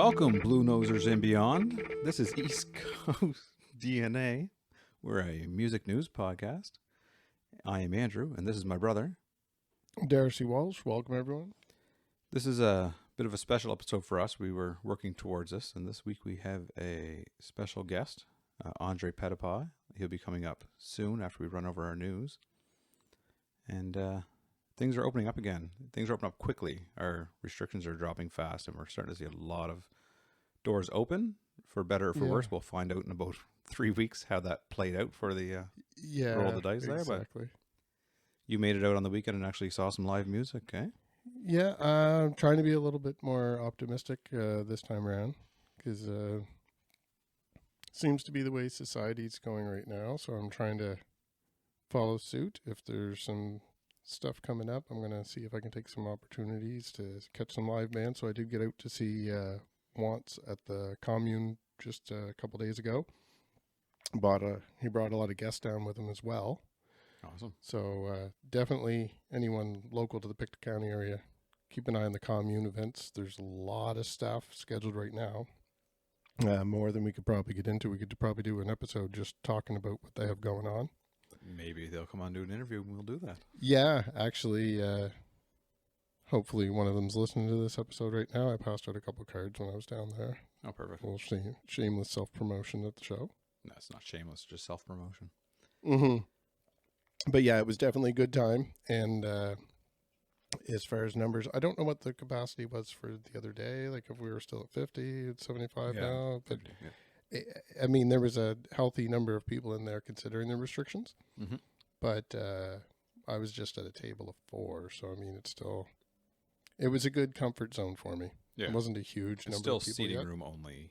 Welcome, Blue Nosers and beyond. This is East Coast DNA. We're a music news podcast. I am Andrew, and this is my brother. Darcy Walsh. Welcome, everyone. This is a bit of a special episode for us. We were working towards this, and this week we have a special guest, Andre Pettipas. He'll be coming up soon after we run over our news. And things are opening up again. Things are opening up quickly. Our restrictions are dropping fast, and we're starting to see a lot of doors open, for better or for worse. We'll find out in about 3 weeks how that played out for the roll of the dice there. Exactly. But you made it out on the weekend and actually saw some live music, eh? Yeah, I'm trying to be a little bit more optimistic this time around, because seems to be the way society's going right now. So I'm trying to follow suit. If there's some stuff coming up, I'm going to see if I can take some opportunities to catch some live bands. So I did get out to see Wants at the Commune just a couple days ago. He brought a lot of guests down with him as well. Awesome. So definitely anyone local to the Pictou County area, keep an eye on the Commune events. There's a lot of stuff scheduled right now. More than we could probably get into. We could probably do an episode just talking about what they have going on. Maybe they'll come on and do an interview and we'll do that. Yeah, actually, hopefully one of them's listening to this episode right now. I passed out a couple cards when I was down there. Oh, perfect. A little shameless self-promotion at the show. No, it's not shameless, just self-promotion. Mm-hmm. But yeah, it was definitely a good time. And as far as numbers, I don't know what the capacity was for the other day. Like if we were still at 50, it's 75 now. But 50, I mean, there was a healthy number of people in there considering the restrictions. Mm-hmm. But I was just at a table of 4. So, I mean, it was a good comfort zone for me. Yeah. It wasn't a huge number still of people seating yet. room only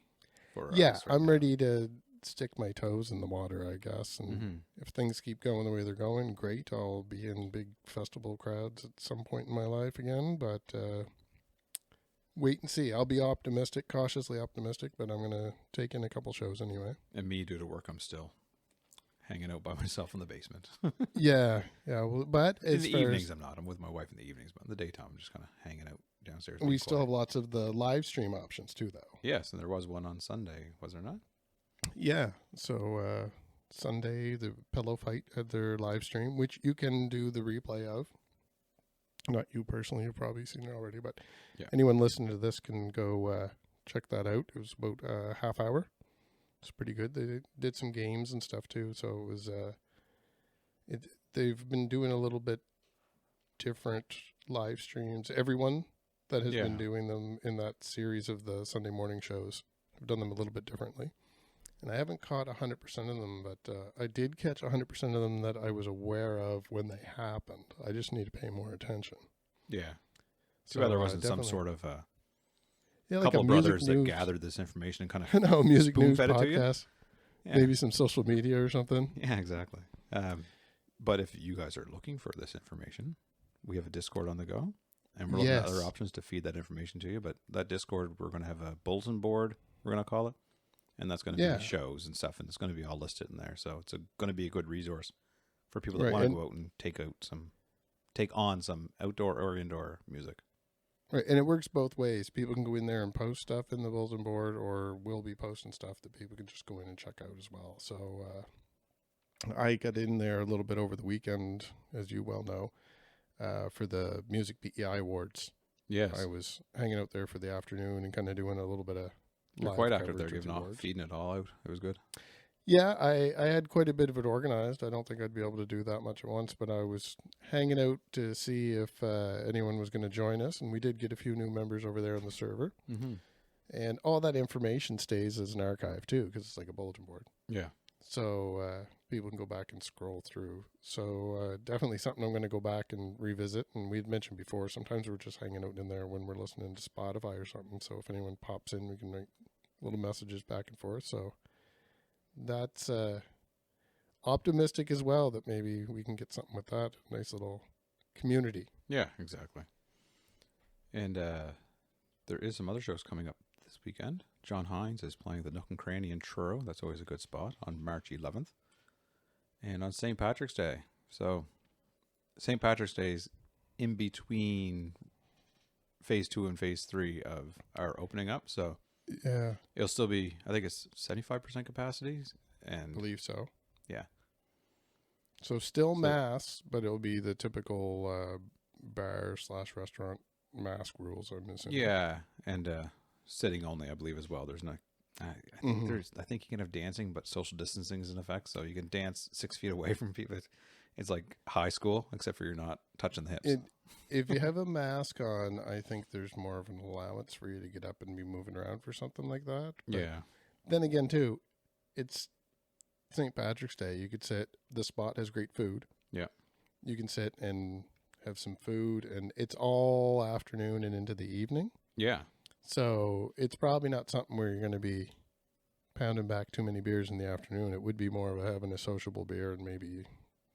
for Yeah, us right I'm now. ready to stick my toes in the water, I guess. And Mm-hmm. if things keep going the way they're going, great. I'll be in big festival crowds at some point in my life again. But wait and see. I'll be optimistic, cautiously optimistic, but I'm going to take in a couple shows anyway. And me, due to work, I'm still hanging out by myself in the basement. Yeah. Well, but In as the far evenings, as I'm not. I'm with my wife in the evenings, but in the daytime, I'm just kind of hanging out downstairs. we being still quiet. have lots of the live stream options too, though. Yes, and there was one on Sunday, was there not? Yeah. So Sunday, the Pillow Fight had their live stream, which you can do the replay of. Not you personally, you've probably seen it already, but Yeah. anyone listening to this can go check that out. It was about a half hour. It's pretty good. They did some games and stuff too, so it was. They've been doing a little bit different live streams. Everyone that has been doing them in that series of the Sunday morning shows have done them a little bit differently. And I haven't caught 100% of them, but I did catch 100% of them that I was aware of when they happened. I just need to pay more attention. Yeah. So Too bad there wasn't some definitely- sort of like couple a brothers that music news, gathered this information and kind of no, music spoon news fed it to you? podcast, Yeah. maybe some social media or something. Yeah, exactly. But if you guys are looking for this information, we have a Discord on the go, and we're looking at Yes. other options to feed that information to you. But that Discord, we're going to have a bulletin board, we're going to call it, and that's going to be shows and stuff, and it's going to be all listed in there. So it's going to be a good resource for people that Right, want to and- go out and take on some outdoor or indoor music. Right, and it works both ways. People can go in there and post stuff in the bulletin board, or we'll be posting stuff that people can just go in and check out as well. So I got in there a little bit over the weekend, as you well know, for the Music PEI Awards. Yes. I was hanging out there for the afternoon and kind of doing a little bit of You're live quite active there, coverage of giving the off, awards. feeding it all out. It was good. Yeah, I had quite a bit of it organized. I don't think I'd be able to do that much at once, but I was hanging out to see if anyone was going to join us, and we did get a few new members over there on the server. Mm-hmm. And all that information stays as an archive too, because it's like a bulletin board. Yeah. So people can go back and scroll through. So definitely something I'm going to go back and revisit. And we'd mentioned before, sometimes we're just hanging out in there when we're listening to Spotify or something. So if anyone pops in, we can make little messages back and forth. So that's optimistic as well that maybe we can get something with that. Nice little community. Yeah, exactly. And there is some other shows coming up this weekend. John Hines is playing the Nook and Cranny in Truro. That's always a good spot on March 11th. And on St. Patrick's Day. So St. Patrick's Day is in between phase 2 and phase 3 of our opening up. So Yeah, It'll still be, I think it's 75% capacity. I And believe so. yeah. So still So, mass, but it'll be the typical bar/restaurant mask rules, I'm assuming. yeah. And sitting only, I believe, as well. There's no, Hmm. I think you can have dancing, but social distancing is in effect. So you can dance 6 feet away from people. It's like high school, except for you're not touching the hips. If you have a mask on, I think there's more of an allowance for you to get up and be moving around for something like that. But Yeah. then again, too, it's St. Patrick's Day. You could sit. The spot has great food. Yeah. You can sit and have some food, and it's all afternoon and into the evening. Yeah. So it's probably not something where you're going to be pounding back too many beers in the afternoon. It would be more of having a sociable beer and maybe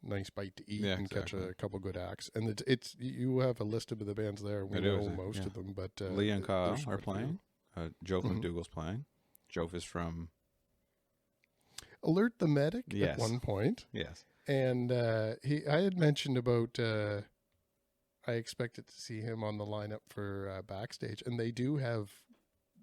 nice bite to eat Yeah, and exactly. catch a couple good acts. And it's you have a list of the bands there. We I know do, most yeah. of them, but Lee and Kyle there's are quite a few. playing. Joe Mhm. McDougall's playing. Joe is from Alert the Medic Yes. at one point, yes. and I had mentioned about I expected to see him on the lineup for backstage, and they do have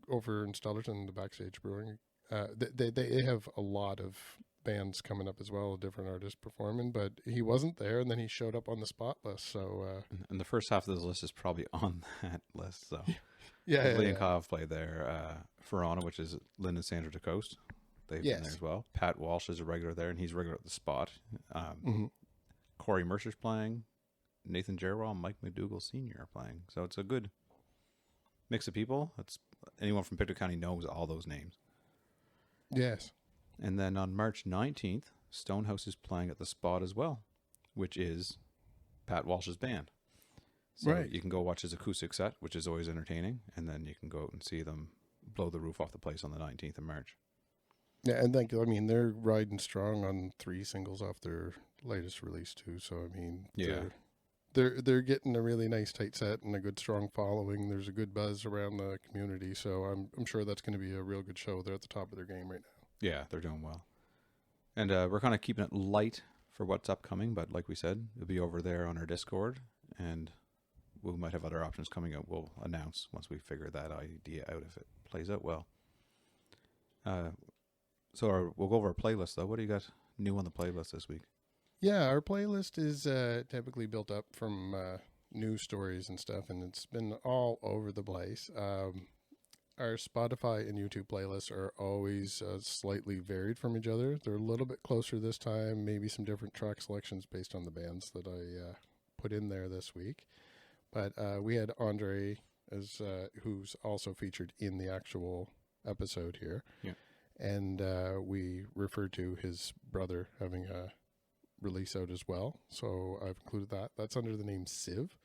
over in Stellarton the Backstage Brewing. They have a lot of bands coming up as well, different artists performing, but he wasn't there, and then he showed up on the spot list. So And the first half of this list is probably on that list. So yeah, Lee and Kyle have played there. Ferrana, which is Lynn and Sandra DeCoste. They've been there Yes. as well. Pat Walsh is a regular there, and he's regular at the spot. Mhm. Corey Mercer's playing. Nathan Jerwell and Mike McDougall Sr. are playing. So it's a good mix of people. It's anyone from Pictou County knows all those names. Yes. And then on March 19th, Stonehouse is playing at the spot as well, which is Pat Walsh's band. So Right. you can go watch his acoustic set, which is always entertaining, and then you can go out and see them blow the roof off the place on the 19th of March. Yeah, and they're riding strong on 3 singles off their latest release too. So I mean, Yeah. they're getting a really nice tight set and a good strong following. There's a good buzz around the community, so I'm sure that's going to be a real good show. They're at the top of their game right now. Yeah, they're doing well. And we're kind of keeping it light for what's upcoming, but like we said, it'll be over there on our Discord, and we might have other options coming out. We'll announce once we figure that idea out if it plays out well. We'll go over our playlist, though. What do you got new on the playlist this week? Yeah, our playlist is typically built up from news stories and stuff, and it's been all over the place. Our Spotify and YouTube playlists are always slightly varied from each other. They're a little bit closer this time, maybe some different track selections based on the bands that I put in there this week. But we had Andre, as who's also featured in the actual episode here. Yeah. And we referred to his brother having a release out as well. So I've included that. That's under the name Civ.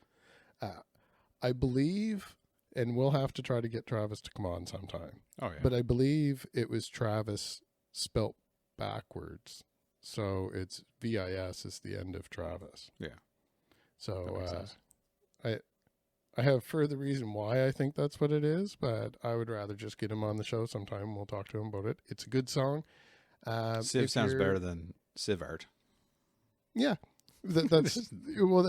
I believe, and we'll have to try to get Travis to come on sometime, Oh, yeah. but I believe it was Travis spelt backwards. So it's VIS is the end of Travis. Yeah. That So makes sense. I have further reason why I think that's what it is, but I would rather just get him on the show sometime. We'll talk to him about it. It's a good song. Civ sounds better than Civ Art. Yeah, that's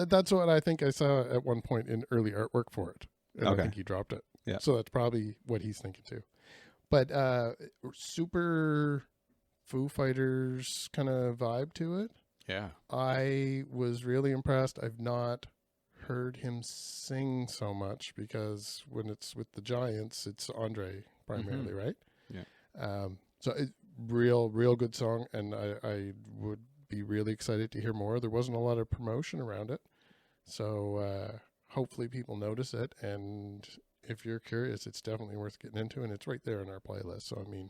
that's what I think I saw at one point in early artwork for it, and Okay. I think he dropped it. Yeah. So that's probably what he's thinking too. But super Foo Fighters kind of vibe to it. Yeah. I was really impressed. I've not heard him sing so much because when it's with the Giants, it's Andre primarily, right? Yeah. So it, real good song, and I would be really excited to hear more. There wasn't a lot of promotion around it, so hopefully people notice it. And if you're curious, it's definitely worth getting into, and it's right there in our playlist. So I mean,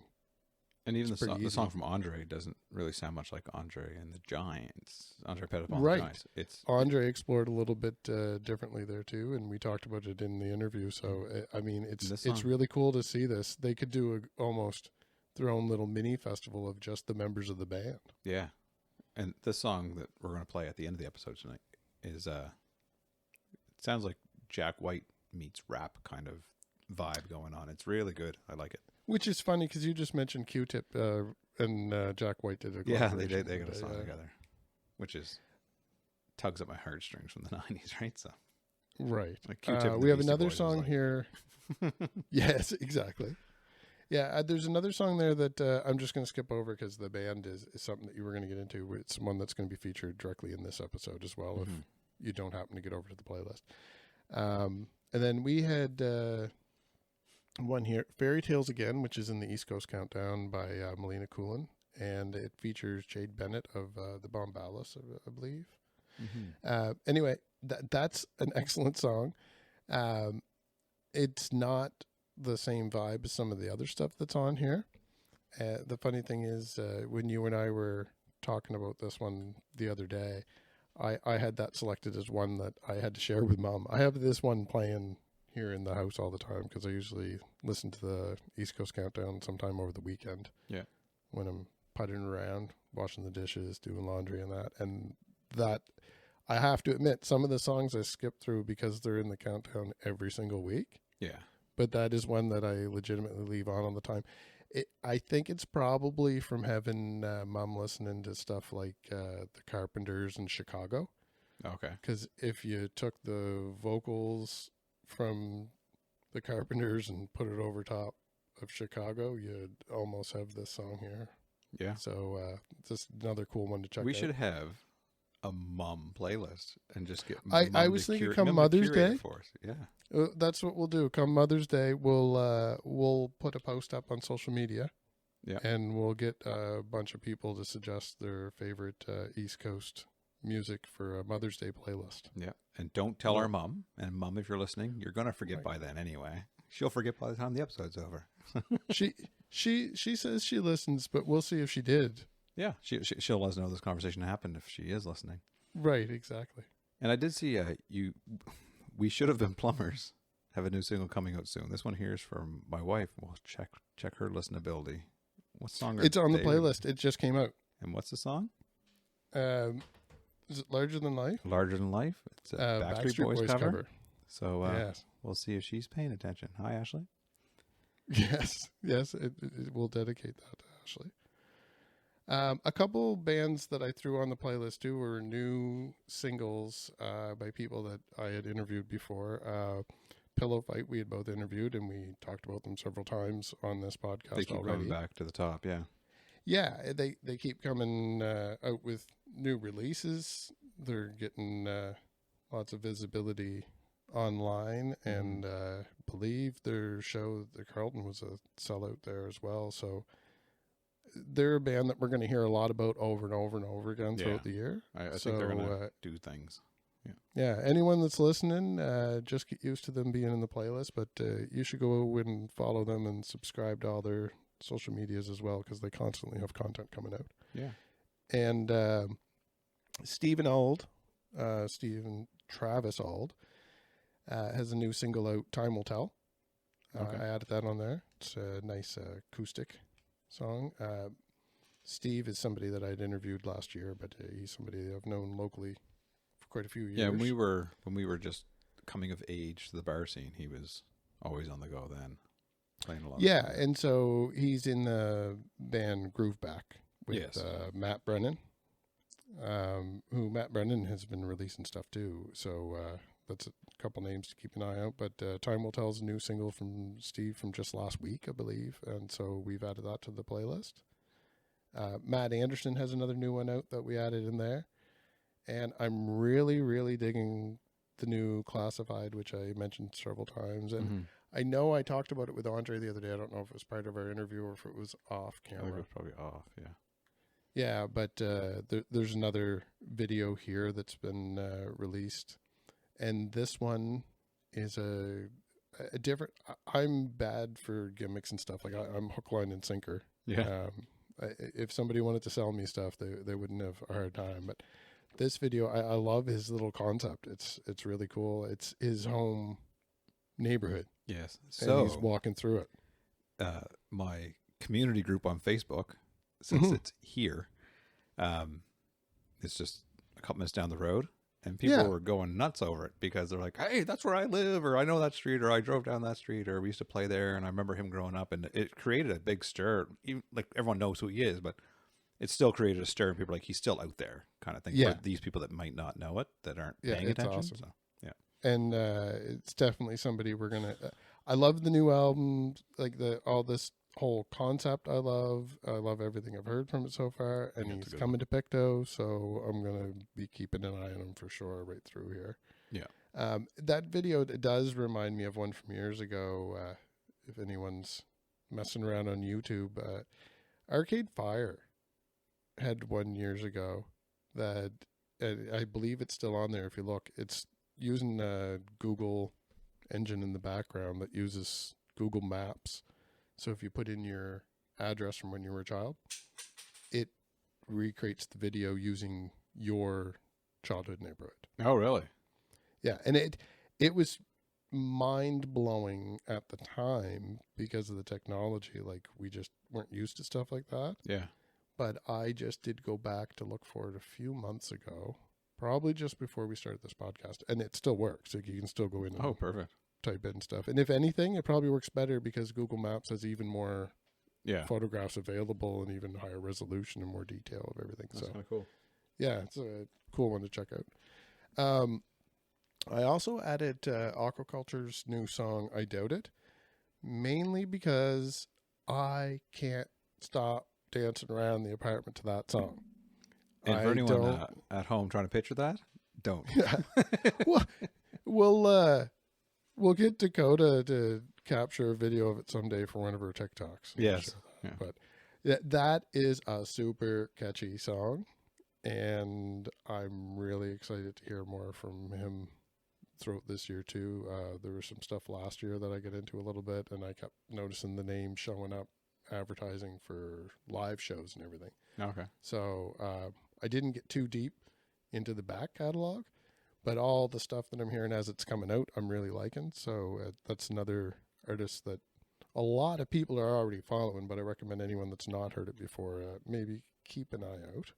And even It's the pretty song easy. from Andre doesn't really sound much like Andre and the Giants. Andre Pettipas and Right. the Giants. It's Andre explored a little bit differently there too, and we talked about it in the interview. So I mean, This it's song- really cool to see this. They could do almost their own little mini festival of just the members of the band. yeah. And this song that we're going to play at the end of the episode tonight is it sounds like Jack White meets rap kind of vibe going on. It's really good. I like it. Which is funny because you just mentioned Q-Tip and Jack White did a Yeah, they collaboration. got a song Yeah. together, which is tugs at my heartstrings from the 90s, right? So Right. like Q-Tip and the We have Beastie another Boys was song like- here. Yes, exactly. Yeah, there's another song there that I'm just going to skip over because the band is something that you were going to get into. It's one that's going to be featured directly in this episode as well, if you don't happen to get over to the playlist. And then we had one here, Fairy Tales Again, which is in the East Coast Countdown by Melina Coolin, and it features Jade Bennett of the Bombalas, I believe. Anyway, that's an excellent song. It's not the same vibe as some of the other stuff that's on here. The funny thing is, when you and I were talking about this one the other day, I had that selected as one that I had to share with Mom. I have this one playing here in the house all the time because I usually listen to the East Coast Countdown sometime over the weekend. Yeah. When I'm putting around, washing the dishes, doing laundry and that. And that, I have to admit, some of the songs I skip through because they're in the countdown every single week. Yeah. But that is one that I legitimately leave on all the time. I think it's probably from having Mom listening to stuff like the Carpenters in Chicago. Okay. Because if you took the vocals from the Carpenters and put it over top of Chicago, you'd almost have this song here. Yeah. So just another cool one to check out. We should have a Mom playlist and just get I was thinking come Mother's Day. For us. Yeah. That's what we'll do. Come Mother's Day, we'll put a post up on social media. Yeah. And we'll get a bunch of people to suggest their favorite East Coast music for a Mother's Day playlist. Yeah. And don't tell our mom. And Mom, if you're listening, you're going to forget by then anyway. She'll forget by the time the episode's over. She says she listens, but we'll see if she did. Yeah. She'll let us know this conversation happened if she is listening. Right. Exactly. And I did see We Should Have Been Plumbers have a new single coming out soon. This one here is from my wife. We'll check her listenability. What song? It's on the playlist. It just came out. And what's the song? Is it Larger Than Life? Larger Than Life. It's a Backstreet Boys cover. So yes. We'll see if she's paying attention. Hi, Ashley. Yes. It will dedicate that to Ashley. A couple bands that I threw on the playlist too were new singles by people that I had interviewed before. Pillow Fight, we had both interviewed, and we talked about them several times on this podcast. They keep coming back to the top, yeah. Yeah, they keep coming out with new releases. They're getting lots of visibility online, and believe their show, the Carlton, was a sellout there as well. So they're a band that we're going to hear a lot about over and over and over again throughout the year. I think they're going to do things. Yeah, anyone that's listening, just get used to them being in the playlist, but you should go and follow them and subscribe to all their social medias as well, because they constantly have content coming out. Yeah. And Stephen Travis Auld, has a new single out, Time Will Tell. Okay. I added that on there. It's a nice acoustic song. Steve is somebody that I'd interviewed last year, but he's somebody I've known locally for quite a few years. Yeah, when we were just coming of age to the bar scene, he was always on the go then, playing a lot. Yeah, and so he's in the band Grooveback with Matt Brennan, who Matt Brennan has been releasing stuff too. So that's a couple names to keep an eye out. But Time Will Tell is a new single from Steve from just last week, I believe, and so we've added that to the playlist. Matt Anderson has another new one out that we added in there. And I'm really, really digging the new Classified, which I mentioned several times. And I know I talked about it with Andre the other day. I don't know if it was part of our interview or if it was off camera. I think it was probably off, yeah. Yeah, but there's another video here that's been released. And this one is a different... I'm bad for gimmicks and stuff. Like, I'm hook, line, and sinker. Yeah. If somebody wanted to sell me stuff, they wouldn't have a hard time. But this video, I love his little concept. It's really cool. It's his home neighborhood. Yes. So he's walking through it. My community group on Facebook, since it's here, it's just a couple minutes down the road, and people were going nuts over it because they're like, "Hey, that's where I live," or "I know that street," or "I drove down that street," or "We used to play there," and I remember him growing up, and it created a big stir. Even, like, everyone knows who he is, but it still created a stir, and people are like, he's still out there, kind of thing. Yeah. For these people that might not know it, that aren't paying it's attention. awesome. So, yeah. And it's definitely somebody we're gonna. I love the new album, like all this whole concept I love. I love everything I've heard from it so far, and That's a he's good coming to Pictou, so I'm going to be keeping an eye on him for sure right through here. Yeah. That video does remind me of one from years ago, if anyone's messing around on YouTube. Arcade Fire had one years ago that I believe it's still on there if you look. It's using a Google engine in the background that uses Google Maps. So if you put in your address from when you were a child, it recreates the video using your childhood neighborhood. Oh, really? Yeah, and it was mind-blowing at the time because of the technology. Like, we just weren't used to stuff like that. Yeah. But I just did go back to look for it a few months ago, probably just before we started this podcast, and it still works. Like, you can still go in and perfect. type in stuff. And if anything, it probably works better because Google Maps has even more photographs available and even higher resolution and more detail of everything. That's so kind of cool. Yeah, it's a cool one to check out. I also added Aquaculture's new song, I Doubt It, mainly because I can't stop dancing around the apartment to that song. And for anyone at home trying to picture that, don't. Well, we'll get Dakota to capture a video of it someday for one of her TikToks. Yes. Yeah. But that is a super catchy song, and I'm really excited to hear more from him throughout this year too. There was some stuff last year that I got into a little bit, and I kept noticing the name showing up advertising for live shows and everything. Okay. So I didn't get too deep into the back catalog, but all the stuff that I'm hearing as it's coming out, I'm really liking. So that's another artist that a lot of people are already following, but I recommend anyone that's not heard it before, maybe keep an eye out.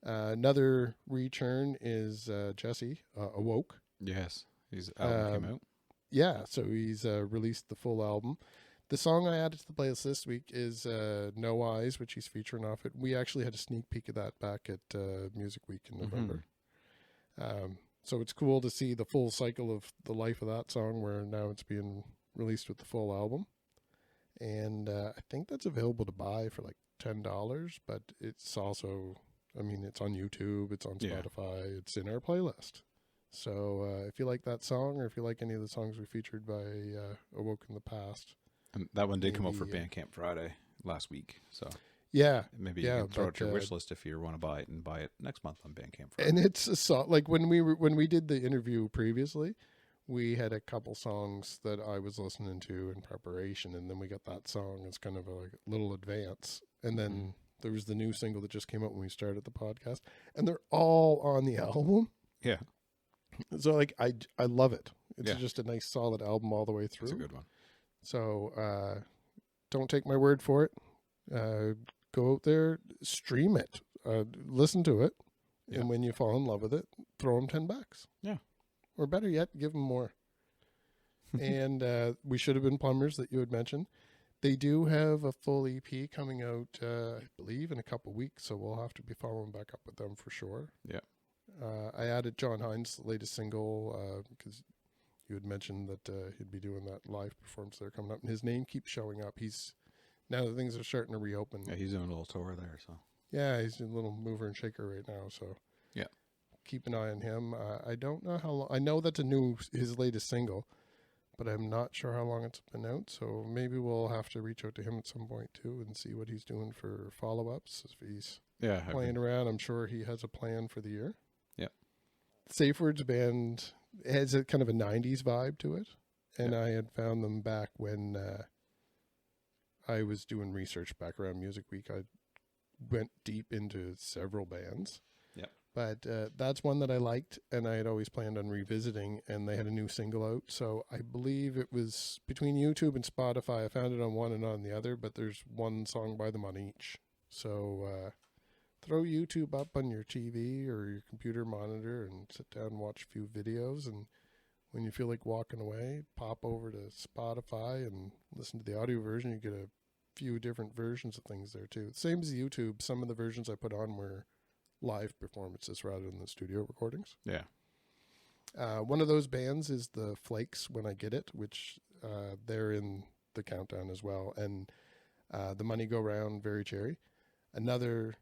Another return is Jesse, Awoke. Yes, his album came out. Yeah, so he's released the full album. The song I added to the playlist this week is No Eyes, which he's featuring off it. We actually had a sneak peek of that back at Music Week in November. So it's cool to see the full cycle of the life of that song, where now it's being released with the full album. And I think that's available to buy for like $10, but it's also, I mean, it's on YouTube, it's on Spotify, it's in our playlist. So if you like that song, or if you like any of the songs we featured by Awoke in the past. And that one did come out for Bandcamp Friday last week. So yeah, maybe you can throw it to your wish list if you want to buy it, and buy it next month on Bandcamp Friday. And it's a song, like when we did the interview previously, we had a couple songs that I was listening to in preparation, and then we got that song as kind of a like, little advance. And then there was the new single that just came out when we started the podcast, and they're all on the album. Yeah. So like I love it. It's just a nice solid album all the way through. It's a good one. So don't take my word for it. Go out there, stream it, listen to it, and when you fall in love with it, throw them $10. Yeah. Or better yet, give them more. And We Should Have Been Plumbers that you had mentioned. They do have a full EP coming out, I believe, in a couple weeks, so we'll have to be following back up with them for sure. Yeah. I added John Hines' latest single because you had mentioned that he'd be doing that live performance there coming up, and his name keeps showing up. Now that things are starting to reopen. Yeah, he's doing a little tour there, so. Yeah, he's a little mover and shaker right now, so. Yeah. Keep an eye on him. I don't know how long. I know that's his latest single, but I'm not sure how long it's been out, so maybe we'll have to reach out to him at some point too and see what he's doing for follow-ups. If he's playing around, I'm sure he has a plan for the year. Yeah. Safewords band has a kind of a 90s vibe to it, and I had found them back when I was doing research back around Music Week. I went deep into several bands. Yeah. But that's one that I liked, and I had always planned on revisiting, and they had a new single out. So I believe it was between YouTube and Spotify. I found it on one and on the other, but there's one song by them on each. So throw YouTube up on your TV or your computer monitor and sit down and watch a few videos. And when you feel like walking away, pop over to Spotify and listen to the audio version. You get a few different versions of things there too. Same as YouTube. Some of the versions I put on were live performances rather than the studio recordings. Yeah. One of those bands is the Flakes, When I Get It, which they're in the countdown as well. And The Money Go Round, Very Cherry. Another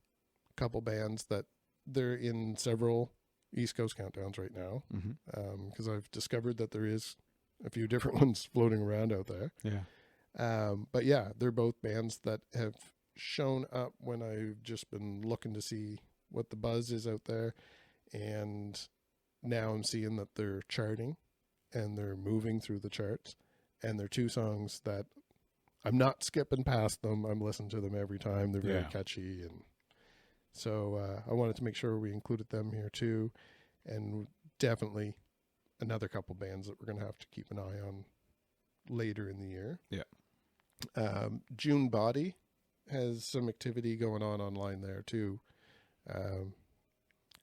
couple bands that they're in several East Coast countdowns right now, because I've discovered that there is a few different ones floating around out there. Yeah. But yeah, they're both bands that have shown up when I've just been looking to see what the buzz is out there. And now I'm seeing that they're charting and they're moving through the charts. And they're two songs that I'm not skipping past them. I'm listening to them every time. They're very catchy. And so I wanted to make sure we included them here too. And definitely another couple bands that we're going to have to keep an eye on later in the year. Yeah. June Body has some activity going on online there too.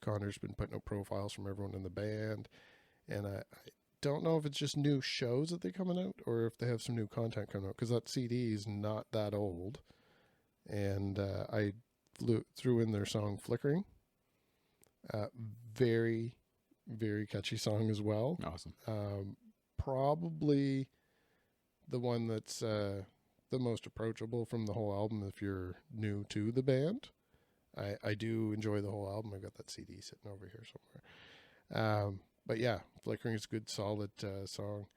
Connor's been putting up profiles from everyone in the band, and I don't know if it's just new shows that they're coming out or if they have some new content coming out, because that CD is not that old. And I threw in their song Flickering. Very, very catchy song as well. Awesome. Probably the one that's the most approachable from the whole album if you're new to the band. I do enjoy the whole album. I've got that CD sitting over here somewhere. But yeah, Flickering is a good, solid song.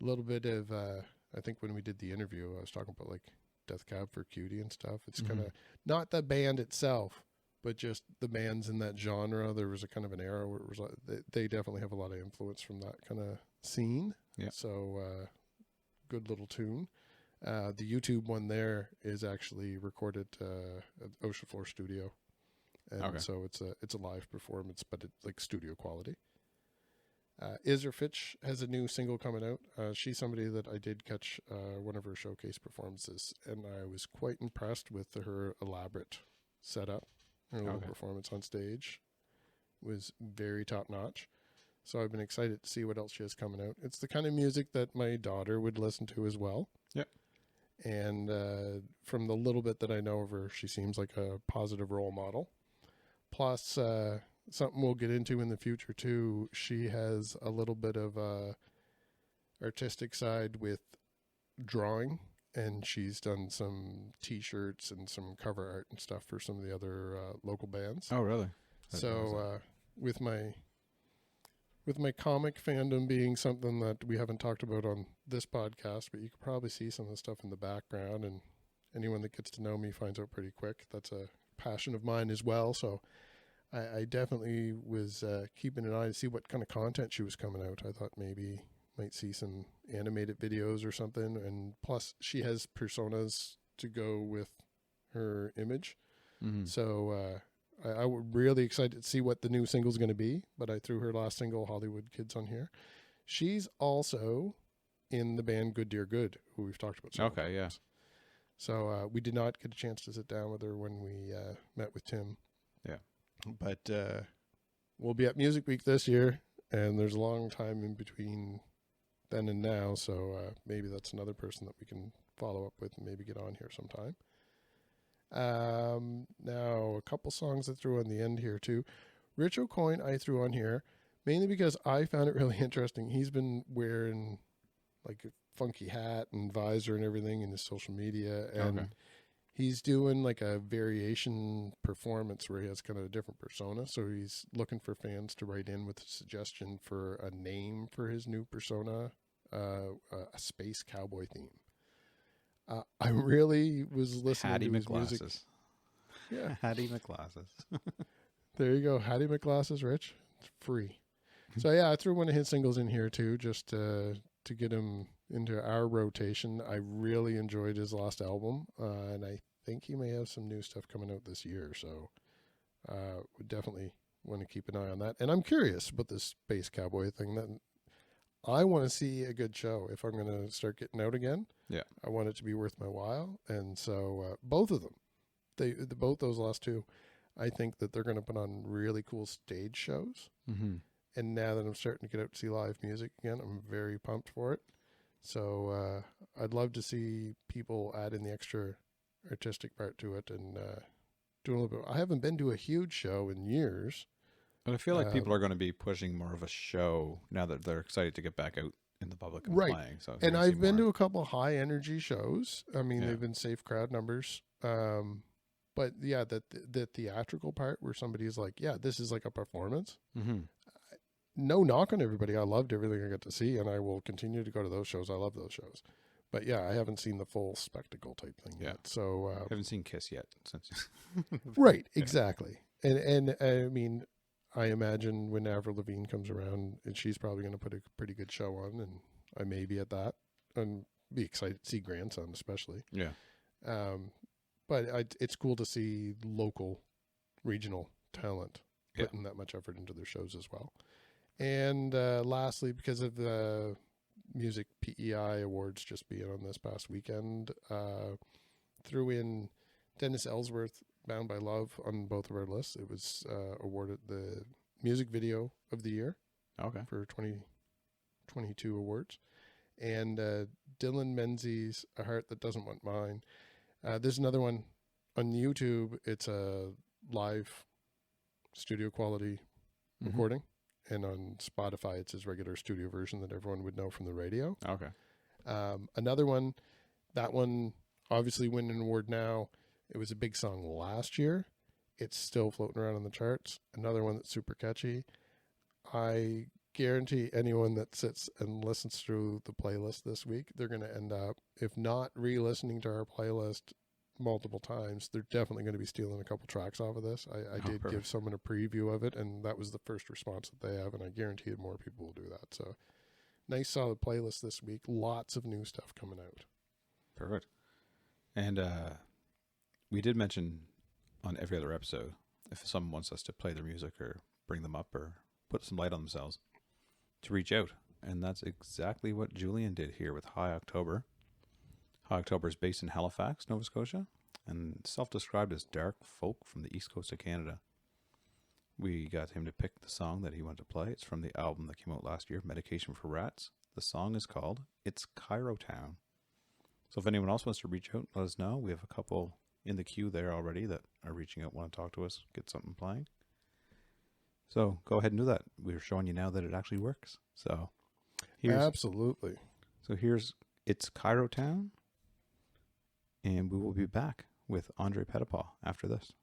A little bit of, I think when we did the interview, I was talking about like Death Cab for Cutie and stuff. It's kind of not the band itself, but just the bands in that genre. There was a kind of an era where it was like, they definitely have a lot of influence from that kind of scene. Yeah. So good little tune. The YouTube one there is actually recorded at Ocean Floor Studio. And so it's a live performance, but it's like studio quality. Isra Fitch has a new single coming out. She's somebody that I did catch one of her showcase performances, and I was quite impressed with her elaborate setup. Her little performance on stage was very top notch. So I've been excited to see what else she has coming out. It's the kind of music that my daughter would listen to as well. Yep. And from the little bit that I know of her, she seems like a positive role model. Plus, something we'll get into in the future too, she has a little bit of a artistic side with drawing, and she's done some t-shirts and some cover art and stuff for some of the other local bands. Oh, really? So with my comic fandom being something that we haven't talked about on this podcast, but you could probably see some of the stuff in the background, and anyone that gets to know me finds out pretty quick. That's a passion of mine as well. So I definitely was keeping an eye to see what kind of content she was coming out. I thought maybe might see some animated videos or something. And plus she has personas to go with her image. So I was really excited to see what the new single is going to be, but I threw her last single, Hollywood Kids, on here. She's also in the band Good Dear Good, who we've talked about. Okay, yeah. So we did not get a chance to sit down with her when we met with Tim. Yeah. But we'll be at Music Week this year, and there's a long time in between then and now, so maybe that's another person that we can follow up with and maybe get on here sometime. Now, a couple songs I threw on the end here too. Rich O'Coin I threw on here, mainly because I found it really interesting. He's been wearing like a funky hat and visor and everything in his social media, and he's doing like a variation performance where he has kind of a different persona. So he's looking for fans to write in with a suggestion for a name for his new persona, a space cowboy theme. I really was listening Hattie to his McGlasses. music. Yeah. Hattie McGlasses. There you go. Hattie McGlasses, Rich. It's free. So yeah, I threw one of his singles in here too, just to get him into our rotation. I really enjoyed his last album, and I think he may have some new stuff coming out this year. So we definitely want to keep an eye on that. And I'm curious about this space cowboy thing. That I want to see a good show if I'm going to start getting out again. Yeah, I want it to be worth my while. And so both of them, both those last two, I think that they're going to put on really cool stage shows. And now that I'm starting to get out to see live music again, I'm very pumped for it. So I'd love to see people add in the extra artistic part to it and do a little bit. I haven't been to a huge show in years. But I feel like people are going to be pushing more of a show now that they're excited to get back out in the public and Right. playing. So And I've been to a couple high energy shows. I mean, Yeah. they've been safe crowd numbers. But yeah, the theatrical part where somebody's like, yeah, this is like a performance. Mm-hmm. No knock on everybody. I loved everything I got to see, and I will continue to go to those shows. I love those shows. But yeah, I haven't seen the full spectacle type thing yet. So I haven't seen Kiss yet since. right, exactly. And I mean, I imagine when Avril Lavigne comes around, and she's probably going to put a pretty good show on, and I may be at that and be excited to see Grandson, especially. Yeah. But it's cool to see local, regional talent Yeah. putting that much effort into their shows as well. And lastly, because of the Music PEI Awards just being on this past weekend, threw in Dennis Ellsworth, Bound by Love, on both of our lists. It was awarded the Music Video of the Year Okay. for 2022 awards. And Dylan Menzies, A Heart That Doesn't Want Mine. There's another one on YouTube. It's a live studio quality recording. And on Spotify, it's his regular studio version that everyone would know from the radio. Okay. Another one, that one obviously winning an award now. It was a big song last year. It's still floating around on the charts. Another one that's super catchy. I guarantee anyone that sits and listens through the playlist this week, they're going to end up, if not re-listening to our playlist multiple times, they're definitely going to be stealing a couple tracks off of this. I did perfect. give someone a preview of it, and that was the first response that they have, and I guarantee more people will do that. So nice solid playlist this week. Lots of new stuff coming out. Perfect. And we did mention on every other episode, if someone wants us to play their music or bring them up or put some light on themselves, to reach out. And that's exactly what Julian did here with High October. High October is based in Halifax, Nova Scotia, and self-described as dark folk from the east coast of Canada. We got him to pick the song that he wanted to play. It's from the album that came out last year, Medication for Rats. The song is called It's Cairo Town. So if anyone else wants to reach out, let us know. We have a couple in the queue there already that are reaching out, want to talk to us, get something playing. So go ahead and do that. We're showing you now that it actually works. So Absolutely. So here's It's Cairo Town. And we will be back with Andre Pettipas after this.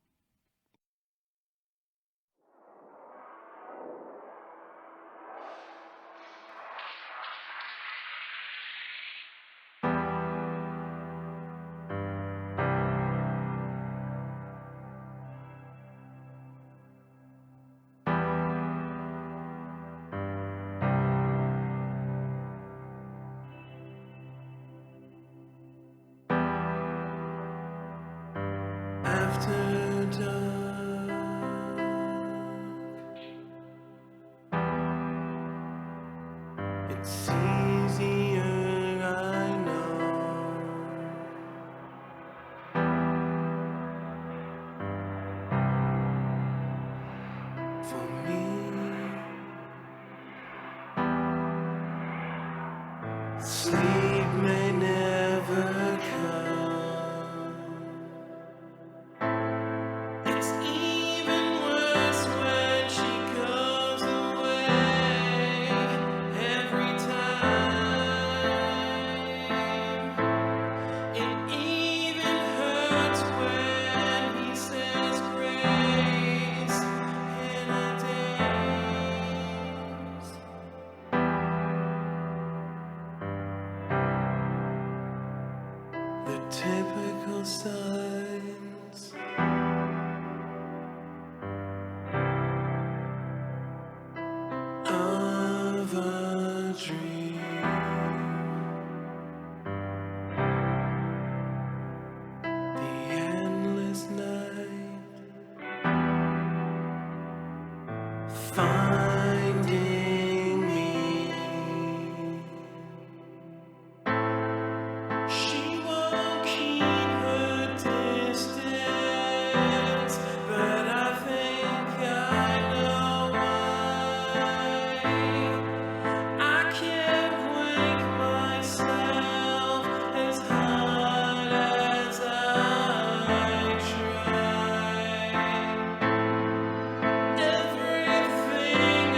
Everything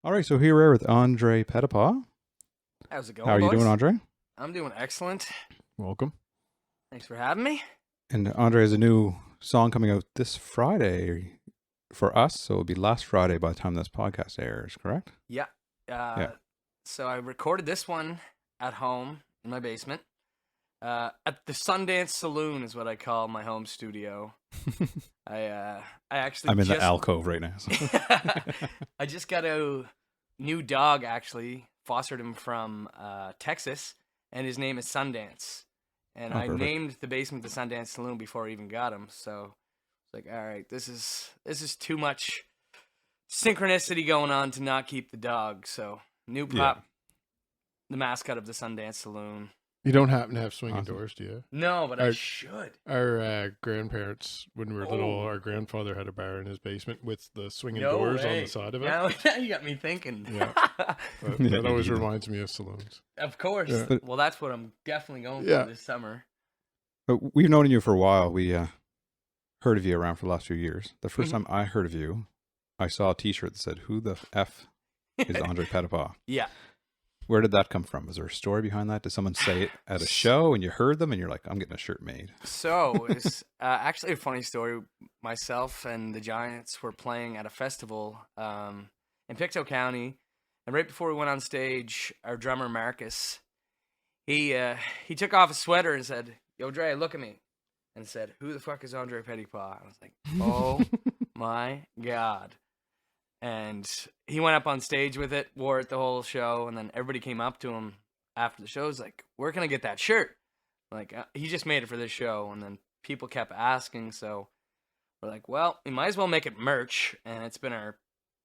All right, so here we're with Andre Pettipas. How's it going, How are you boys? doing, Andre? I'm doing excellent. Welcome. Thanks for having me. And Andre has a new song coming out this Friday for us, so it'll be last Friday by the time this podcast airs, correct? Yeah. Yeah. So I recorded this one at home in my basement. At the Sundance Saloon is what I call my home studio. I actually I'm in just, the alcove right now. So. I just got a new dog, actually. Fostered him from Texas, and his name is Sundance. And Oh, I perfect. named the basement the Sundance Saloon before I even got him. So it's like, all right, this is too much synchronicity going on to not keep the dog. So new pup, the mascot of the Sundance Saloon. You don't happen to have swinging Awesome. doors, do you? No, but I should. Our grandparents, when we were little, Oh. our grandfather had a bar in his basement with the swinging No doors on way. the side of it. Now you got me thinking. Yeah. That, Yeah, that always you do. reminds me of saloons. Of course. Yeah. Well, that's what I'm definitely going Yeah. for this summer. But we've known you for a while. We heard of you around for the last few years. The first Mhm. time I heard of you, I saw a T-shirt that said, "Who the F is Andre Pettipas?" Yeah. Where did that come from? Was there a story behind that? Did someone say it at a show and you heard them and you're like, I'm getting a shirt made? So it's actually a funny story. Myself and the Giants were playing at a festival in Pictou County, and right before we went on stage, our drummer Marcus, he took off his sweater and said, "Yo, Dre, look at me," and said, "Who the fuck is Andre Pettipas?" I was like, "Oh my god!" And he went up on stage with it, wore it the whole show, and then everybody came up to him after the show. Was like, "Where can I get that shirt?" Like, he just made it for this show, and then people kept asking, so we're like, well, we might as well make it merch, and it's been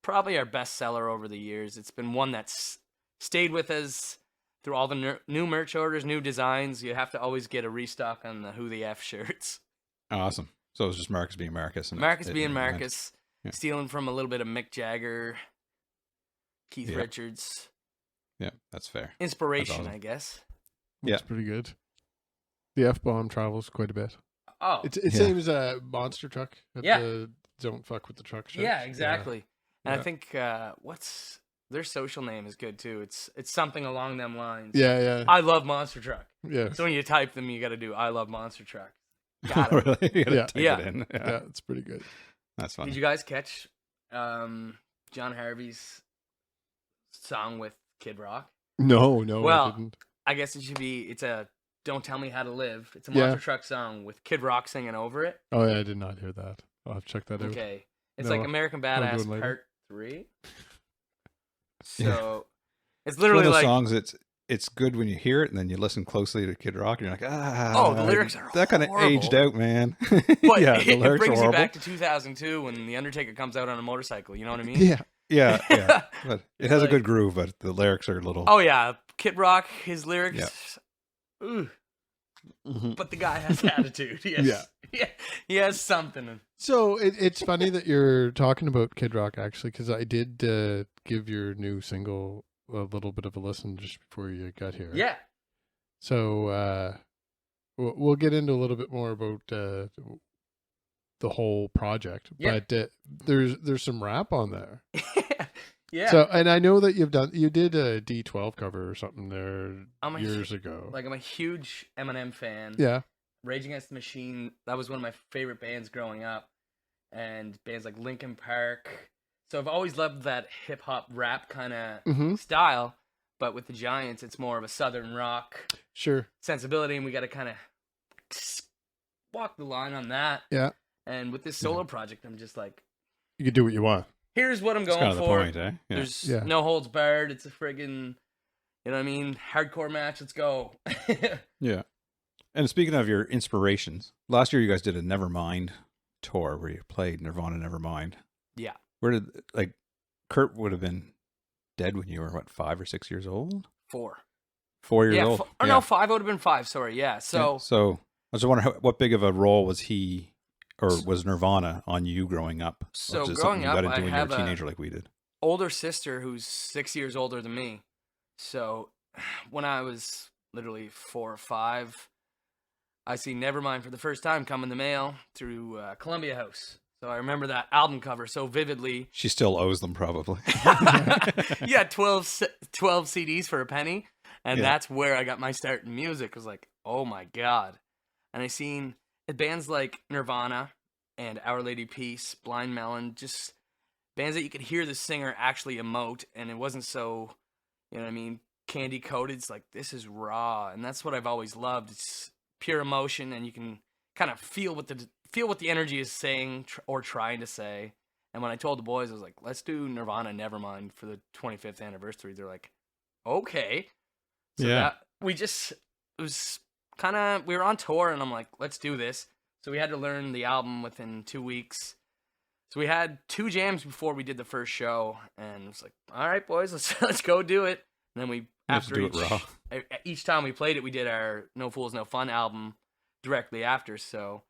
probably our best seller over the years. It's been one that's stayed with us through all the new merch orders, new designs. You have to always get a restock on the Who the F shirts. Awesome. So it was just Marcus being Marcus. And Marcus it being meant- Marcus, Yeah. stealing from a little bit of Mick Jagger, Keith Yeah. Richards. Yeah, that's fair. Inspiration, awesome. I guess. Yeah. That's pretty good. The F-bomb travels quite a bit. Oh, It Yeah. seems a monster truck at Yeah. the Don't Fuck With the Truck show. yeah, exactly. And Yeah. I think what's their social name is good too. It's something along them lines. Yeah. I love Monster Truck. Yeah. So when you type them, you got to do I love Monster Truck. Got it. Really? You gotta Yeah. type Yeah. it in. Yeah, it's pretty good. That's funny. Did you guys catch John Harvey's song with Kid Rock? No, Well, I didn't. I guess it should be. It's a "Don't Tell Me How to Live." It's a Yeah. Monster Truck song with Kid Rock singing over it. Oh, yeah, I did not hear that. I'll have to check that out. Okay, it's No, like American I'll do Badass it later. Part 3. Yeah. So it's It's one of literally those like songs. It's good when you hear it, and then you listen closely to Kid Rock, and you're like, Oh, the lyrics are that kind of aged horrible. out, man. But yeah, it, the it lyrics are brings you horrible. back to 2002 when The Undertaker comes out on a motorcycle. You know what I mean? Yeah. Yeah, but it It's has a like- good groove, but the lyrics are a little. Oh yeah, Kid Rock, his lyrics. Ooh, Mhm. but the guy has attitude. He has, Yeah. he has something. So it's funny that you're talking about Kid Rock, actually, because I did give your new single a little bit of a listen just before you got here. Yeah. So we'll get into a little bit more about the whole project, Yeah. but there's some rap on there. Yeah. So, and I know that you did a D12 cover or something there I'm a years ago. Like, I'm a huge Eminem fan. Yeah. Rage Against the Machine, that was one of my favorite bands growing up. And bands like Linkin Park. So I've always loved that hip hop rap kind of Mm-hmm. style. But with the Giants, it's more of a southern rock Sure. sensibility, and we got to kind of walk the line on that. Yeah. And with this solo project, I'm just like, You can do what you want. here's what I'm That's going kind of the for. point, eh? Yeah. There's Yeah. no holds barred. It's a friggin', you know what I mean? Hardcore match. Let's go. Yeah. And speaking of your inspirations, last year you guys did a Nevermind tour where you played Nirvana Nevermind. Yeah. Where did, like, Kurt would have been dead when you were, what, 5 or 6 years old? 4. 4 years Yeah. old? Or no, 5 would have been 5. Sorry. Yeah. Yeah. So So I was wondering what big of a role was he, or was Nirvana on you growing up? So Or is it growing something you up, got into I when you were have a a- teenager like we did? older sister who's 6 years older than me. So when I was literally 4 or 5, I see Nevermind for the first time come in the mail through Columbia House. So I remember that album cover so vividly. She still owes them probably. Yeah, 12 CDs for a penny. And Yeah. that's where I got my start in music. I was like, oh my God. And I seen bands like Nirvana and Our Lady Peace, Blind Melon, just bands that you could hear the singer actually emote. And it wasn't so, you know what I mean, candy coated. It's like, this is raw. And that's what I've always loved. It's pure emotion, and you can kind of feel what the energy is saying or trying to say. And when I told the boys, I was like, let's do Nirvana Nevermind for the 25th anniversary. They're like, okay. So Yeah. we were on tour, and I'm like, let's do this. So we had to learn the album within 2 weeks. So we had 2 jams before we did the first show, and it's like, all right, boys, let's go do it. And then we after do it raw. each time we played it, we did our No Fools No Fun album directly after. So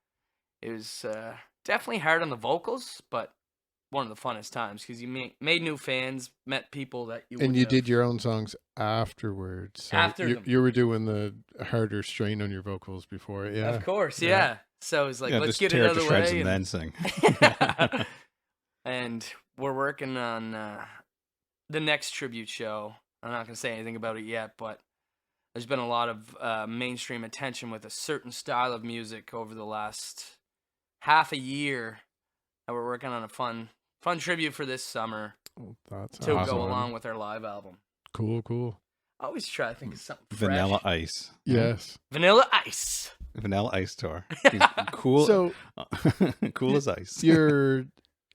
it was definitely hard on the vocals, but one of the funnest times because you made new fans, met people that you And you did your own songs afterwards. So After them. you were doing the harder strain on your vocals before. Yeah. Of course, yeah. So it's like, let's just get tear it it out to of the shreds way. and then sing. And we're working on the next tribute show. I'm not going to say anything about it yet, but there's been a lot of mainstream attention with a certain style of music over the last half a year. And we're working on a fun tribute for this summer That's to awesome. go along with our live album. Cool. I always try to think of something fresh. Vanilla Ice. Yes. Vanilla Ice. Vanilla Ice tour. He's cool. So Cool as ice. your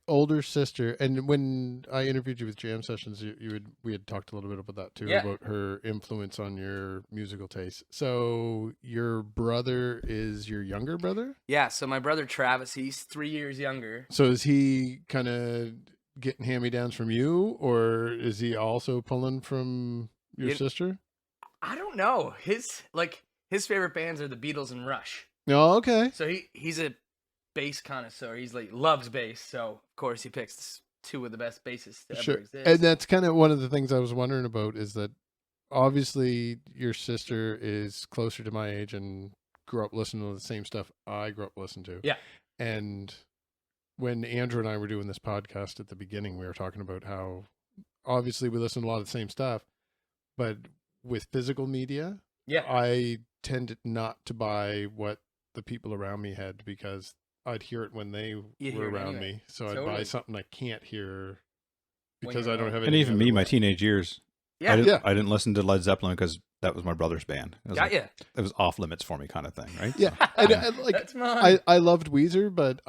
older sister, and when I interviewed you with Jam Sessions, we had talked a little bit about that too, Yeah. about her influence on your musical taste. So your brother is your younger brother? Yeah, so my brother Travis, he's 3 years younger. So is he kind of getting hand-me-downs from you, or is he also pulling from your sister? I don't know. His favorite bands are the Beatles and Rush. Oh, okay. So he's a bass connoisseur. He's like loves bass. So of course he picks 2 of the best bassists to ever exist. And that's kind of one of the things I was wondering about, is that obviously your sister is closer to my age and grew up listening to the same stuff I grew up listening to. Yeah. And when Andrew and I were doing this podcast at the beginning, we were talking about how obviously we listen to a lot of the same stuff, but with physical media, yeah, I tended not to buy what the people around me had because I'd hear it when they were around me. So I'd buy something I can't hear because I don't have any. And even me, my teenage years, yeah, I didn't listen to Led Zeppelin because that was my brother's band. It was it was off limits for me, kind of thing, right? Yeah, and like That's mine. I loved Weezer, but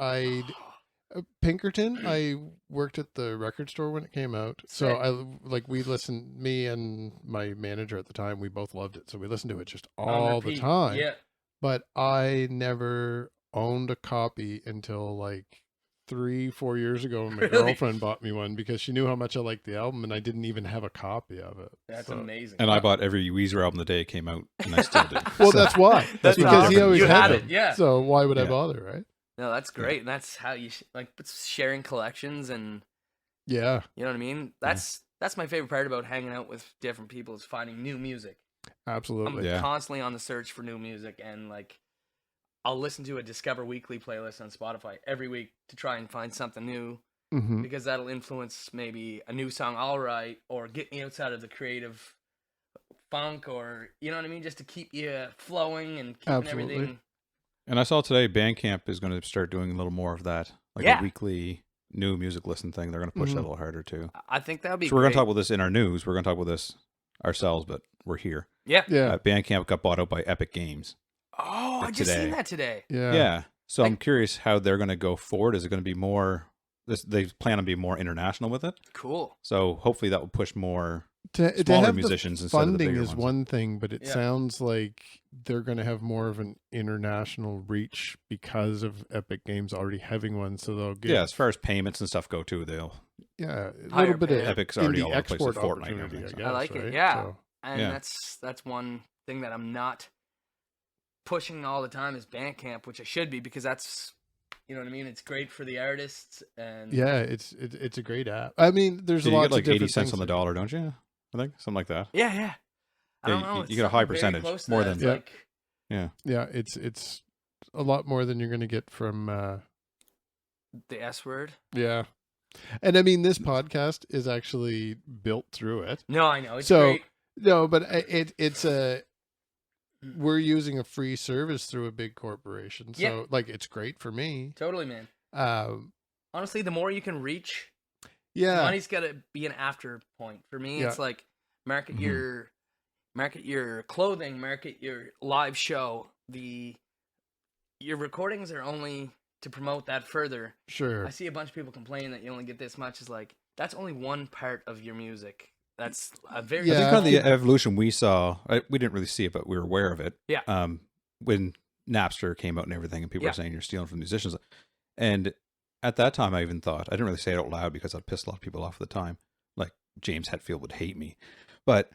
Pinkerton. I worked at the record store when it came out, so we listened. Me and my manager at the time, we both loved it, so we listened to it just all the time. Yeah, but I never owned a copy until like 3-4 years ago when my girlfriend bought me one because she knew how much I liked the album, and I didn't even have a copy of it. That's amazing. And I bought every Weezer album the day it came out, and I still do. Well, that's why. That's because he awesome. always You had had them. it, yeah. So why would I bother, right? No, that's great. And that's how you it's sharing collections, and Yeah, you know what I mean. That's my favorite part about hanging out with different people is finding new music. absolutely. I'm constantly on the search for new music, and like I'll listen to a Discover Weekly playlist on Spotify every week to try and find something new Mm-hmm. because that'll influence maybe a new song I'll write or get me outside of the creative funk, or you know what I mean, just to keep you flowing and keeping Absolutely. everything. And I saw today Bandcamp is going to start doing a little more of that, like a weekly new music listen thing. They're going to push that a little harder too. I think that would be So we're going great. to talk about this in our news. We're going to talk about this ourselves, but we're here. Yeah. Bandcamp got bought out by Epic Games. Oh, I just seen that today. Yeah. So I'm curious how they're going to go forward. Is it going to be more? They plan on being more international with it. Cool. So hopefully that will push more To smaller have musicians the instead of the funding bigger is ones. one thing, but it Yeah. sounds like they're going to have more of an international reach because of Epic Games already having one. So they'll get As far as payments and stuff go too, they'll a Higher little bit of pay. Epic's already indie all over the place export with Fortnite and opportunity, everything, so. I I like guess, it. right? Yeah. So, And Yeah. that's one thing that I'm not pushing all the time is Bandcamp, which I should be, because that's, you know what I mean? It's great for the artists, and yeah, it's a great app. I mean, there's So a you lot get like of different 80 cents things on the that- dollar, don't you? I think something like that. yeah. I don't Yeah, know. you it's get a high something very percentage, close to more that. than- It's like, Yeah, it's a lot more than you're going to get from The S word. Yeah. And I mean, this podcast is actually built through it. No, I know it's So great. no, but it's we're using a free service through a big corporation. So Yeah. like, it's great for me. Totally, man. Um, Honestly, the more you can reach, yeah. money's got to be an after point. For me, Yeah. it's like market Mhm. your clothing, market your live show. Your recordings are only to promote that further. Sure. I see a bunch of people complaining that you only get this much. Is like, that's only one part of your music. That's a very Yeah. I think kind of the evolution we saw, we didn't really see it, but we were aware of it. Yeah. When Napster came out and everything, and people Yeah. were saying you're stealing from musicians. And at that time, I even thought, I didn't really say it out loud because I'd piss a lot of people off at the time. Like James Hetfield would hate me. But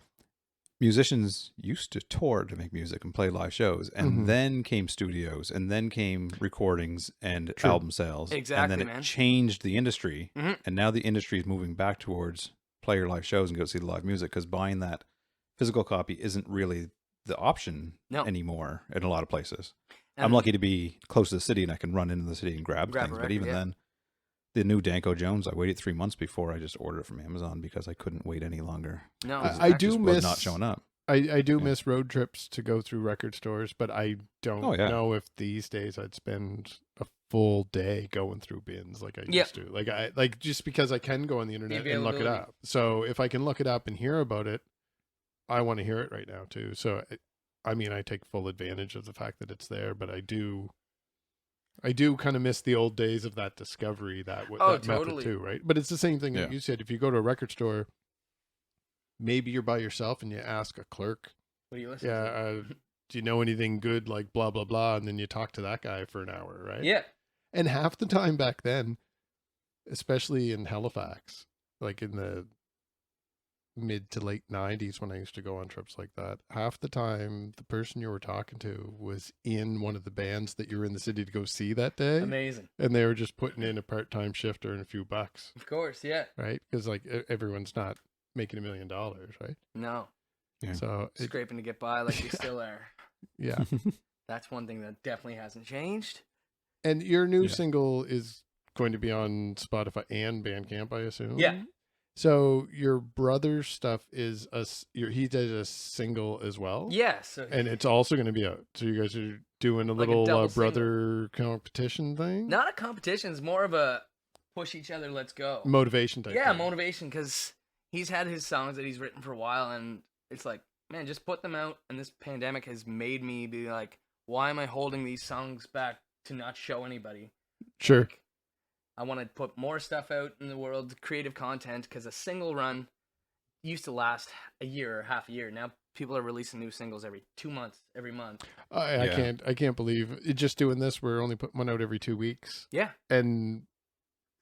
musicians used to tour to make music and play live shows. And Mhm. then came studios, and then came recordings and True. album sales. Exactly, and then it man. changed the industry. Mhm. And now the industry is moving back towards play your live shows and go see the live music, because buying that physical copy isn't really the option No. anymore in a lot of places. And I'm lucky to be close to the city and I can run into the city and grab Grab a things. But record, even yeah. then, the new Danko Jones, I waited 3 months before I just ordered it from Amazon because I couldn't wait any longer. No, I exactly. do Just miss was not showing up. I do Yeah. miss road trips to go through record stores, but I don't Oh, yeah. know if these days I'd spend a full day going through bins like I Yeah. used to. Like just because I can go on the internet and look it availability. up. So if I can look it up and hear about it, I want to hear it right now too. So I mean, I take full advantage of the fact that it's there, but I do kind of miss the old days of that discovery, that Oh, that method totally. too, right? But it's the same thing that Yeah. you said. If you go to a record store, maybe you're by yourself and you ask a clerk, What do you listen yeah, to? do you know anything good, like blah blah blah, and then you talk to that guy for an hour, right? Yeah. And half the time back then, especially in Halifax, like in the mid to late 90s when I used to go on trips like that, half the time the person you were talking to was in one of the bands that you were in the city to go see that day, Amazing. and they were just putting in a part-time shift or a few bucks, Of course, yeah. right? Because like everyone's not making $1 million, right? No, Yeah. So scraping to get by like you still are. yeah. That's one thing that definitely hasn't changed. And your new Yeah. single is going to be on Spotify and Bandcamp, I assume. Yeah. So your brother's stuff is he did a single as well. Yeah, so And it's also going to be out. So you guys are doing a Like a little double brother competition thing. not a competition, it's more of a push each other, let's go. Motivation type. Yeah, thing. motivation, because he's had his songs that he's written for a while, and it's like, man, just put them out. And this pandemic has made me be like, why am I holding these songs back to not show anybody? Sure. Like, I want to put more stuff out in the world, creative content, because a single run used to last a year or half a year. Now people are releasing new singles every 2 months, every month. I Yeah. can't believe it. Just doing this. We're only putting one out every 2 weeks, Yeah, and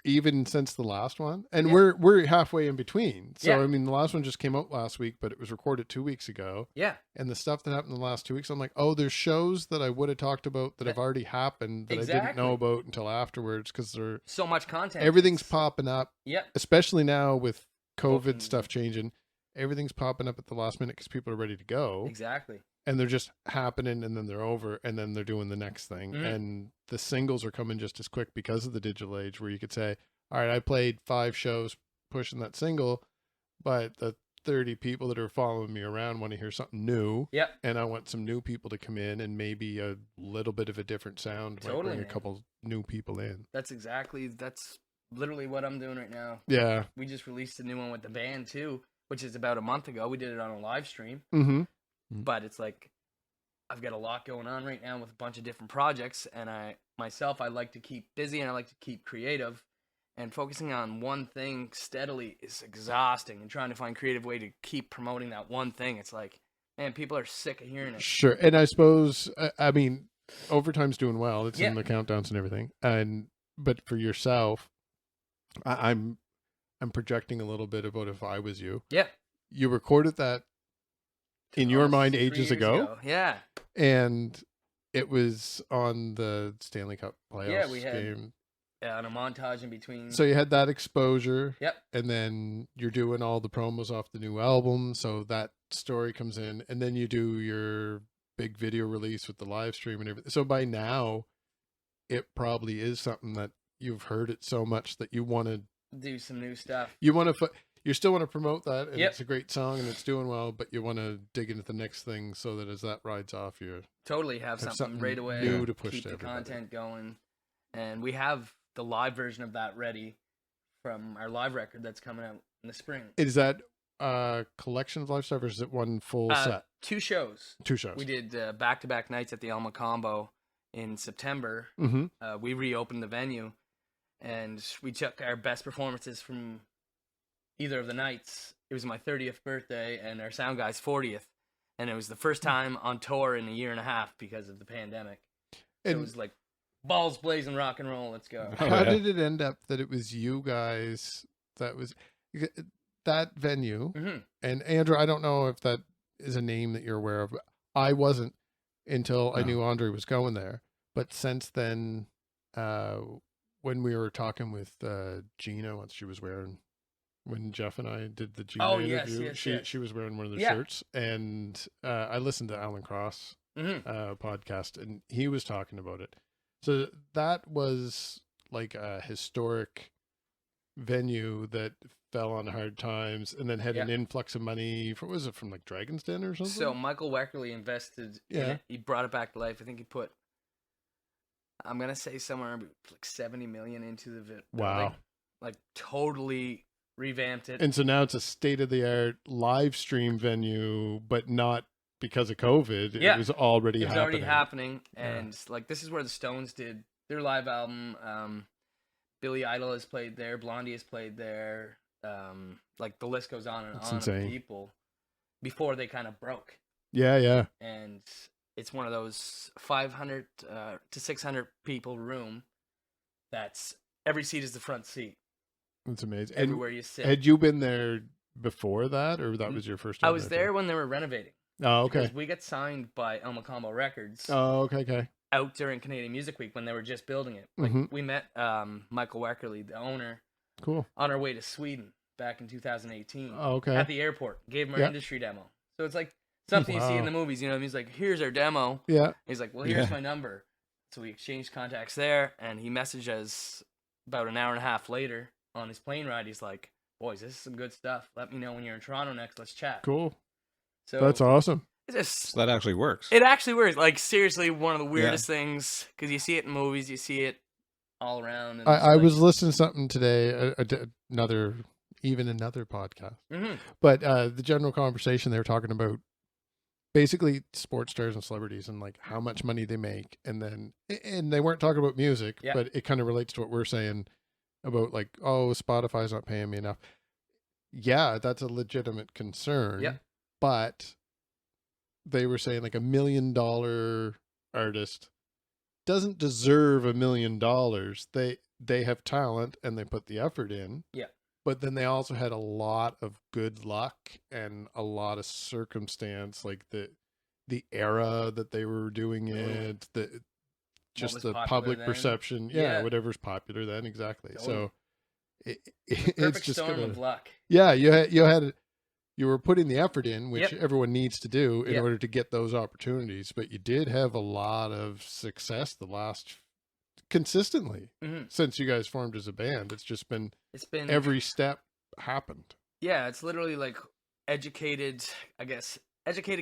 even since the last one, and Yeah. we're halfway in between. So Yeah. I mean, the last one just came out last week, but it was recorded 2 weeks ago. yeah, And the stuff that happened in the last 2 weeks, I'm like, oh, there's shows that I would have talked about that have already happened that I didn't know Exactly. about until afterwards, because so much content. everything's It's- popping up, Yep, especially now with COVID Open- stuff changing. Everything's popping up at the last minute because people are ready to go, exactly. and they're just happening, and then they're over, and then they're doing the next thing. Mhm. And the singles are coming just as quick because of the digital age, where you could say, all right, I played 5 shows pushing that single, but the 30 people that are following me around want to hear something new. Yep, And I want some new people to come in, and maybe a little bit of a different sound might Totally, bring a man. couple new people in. that's literally what I'm doing right now. Yeah. We just released a new one with the band too, which is about a month ago. We did it on a live stream, Mm-hmm. but it's like I've got a lot going on right now with a bunch of different projects, and I like to keep busy and I like to keep creative, and focusing on one thing steadily is exhausting, and trying to find creative way to keep promoting that one thing. It's like, man, people are sick of hearing it. Sure. And I suppose, I mean, Overtime's doing well. It's Yeah. in the countdowns and everything. But for yourself, I'm projecting a little bit about if I was you. Yeah. You recorded that in your Almost mind 3 ages years ago, Yeah. and it was on the Stanley Cup playoffs Yeah, we had- game. Yeah, and a montage in between. So you had that exposure. Yep. And then you're doing all the promos off the new album, so that story comes in, and then you do your big video release with the live stream and everything. So by now, it probably is something that you've heard it so much that you want to Do some new stuff. you still want to promote that, and Yep. it's a great song and it's doing well, but you want to dig into the next thing so that as that rides off, you Totally have something right away. new to push keep to the everybody. content going, and we have the live version of that ready from our live record that's coming out in the spring. Is that a collection of live stuff, or is it one full set? 2 shows. 2 shows. We did back-to-back nights at the Alma Combo in September. Mm-hmm. We reopened the venue, and we took our best performances from either of the nights. It was my 30th birthday and our sound guy's 40th, and it was the first time on tour in a year and a half because of the pandemic. So it And was like balls blazing, rock and roll. Let's go. Oh, how yeah. did it end up that it was you guys that was that venue? hmm And Andrew, I don't know if that is a name that you're aware of. I wasn't until I No. knew Andre was going there. But since then, when we were talking with Gina, once she was wearing, when Jeff and I did the Gina Oh, yes, interview, yes, she yes. she was wearing one of their Yeah. shirts, and I listened to Alan Cross hmm podcast, and he was talking about it. So that was like a historic venue that fell on hard times, and then had an Yeah. influx of money. Was it from like Dragon's Den or something? So Michael Weckerly invested in Yeah. it. He brought it back to life. I think he put, I'm going to say somewhere like 70 million into the building. Wow. Like totally revamped it. And so now it's a state of the art live stream venue, but not because of COVID. Yeah. It was already It was happening. already happening, Yeah. and like this is where the Stones did their live album. Billy Idol has played there, Blondie has played there. Like the list goes on and That's on insane. of people before they kind of broke, Yeah, yeah. and it's one of those 500 to 600 people room. That's every seat is the front seat. That's amazing. And Everywhere you sit. had you been there before that, or that was your first time? I was there too? when they were renovating. Oh, okay. Because we got signed by Alma Combo Records. Oh, okay. Out during Canadian Music Week when they were just building it. Like Mhm. we met Michael Weckerly, the owner, Cool. on our way to Sweden back in 2018 Oh, okay. at the airport. Gave him our Yeah. industry demo. So it's like something you see in Wow. the movies. You know, he's like, "Here's our demo." Yeah. He's like, "Well, here's Yeah. my number." So we exchanged contacts there, and he messaged us about an hour and a half later on his plane ride. He's like, "Boys, this is some good stuff. Let me know when you're in Toronto next. Let's chat." Cool. So That's awesome. it's just So that actually works. it actually works. Like seriously, one of the weirdest things because you see it in movies, you see it all around. And I was listening to something today, another podcast, but the general conversation, they were talking about basically sports stars and celebrities and like how much money they make, and they weren't talking about music, Yeah. but it kind of relates to what we're saying about like, oh, Spotify's not paying me enough. Yeah, that's a legitimate concern. Yeah. But they were saying like $1 million artist doesn't deserve $1 million. They have talent and they put the effort in. Yeah. But then they also had a lot of good luck and a lot of circumstance, like the era that they were doing it, just was the popular public then. perception. Yeah. Whatever's popular then, exactly. Totally. So Perfect it's just storm gonna, of luck. yeah, you were putting the effort in, which Yep. everyone needs to do in Yep. order to get those opportunities. But you did have a lot of success consistently hmm since you guys formed as a band. It's just been It's been every step happened. yeah. It's literally like educated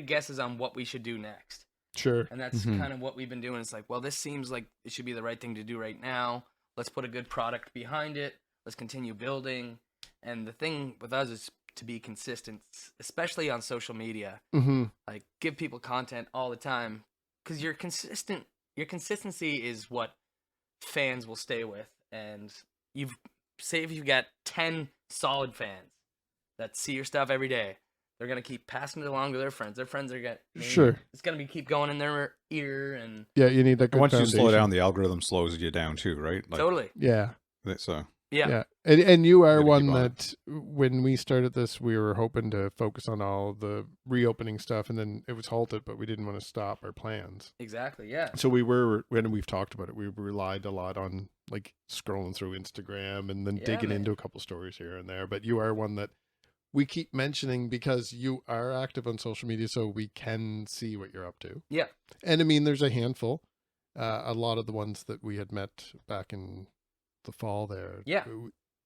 guesses on what we should do next. Sure. And that's Mhm. kind of what we've been doing. It's like, well, this seems like it should be the right thing to do right now. Let's put a good product behind it. Let's continue building. And the thing with us is to be consistent, especially on social media. Mm-hmm. Like, give people content all the time because your consistency is what fans will stay with. And if you got 10 solid fans that see your stuff every day, they're gonna keep passing it along to their friends. Their friends are gonna Sure. It's gonna be keep going in their ear and Yeah, you need that And good once you slow foundation. down, the algorithm slows you down too, right? Like, totally. Yeah. So Yeah. And you are Gotta keep one on that when we started this, we were hoping to focus on all the reopening stuff, and then it was halted, but we didn't want to stop our plans. Exactly. Yeah. So when we've talked about it, we relied a lot on like scrolling through Instagram and then Yeah, digging man. into a couple stories here and there. But you are one that we keep mentioning because you are active on social media, so we can see what you're up to. Yeah. And I mean, there's a handful. A lot of the ones that we had met back in the fall there. Yeah.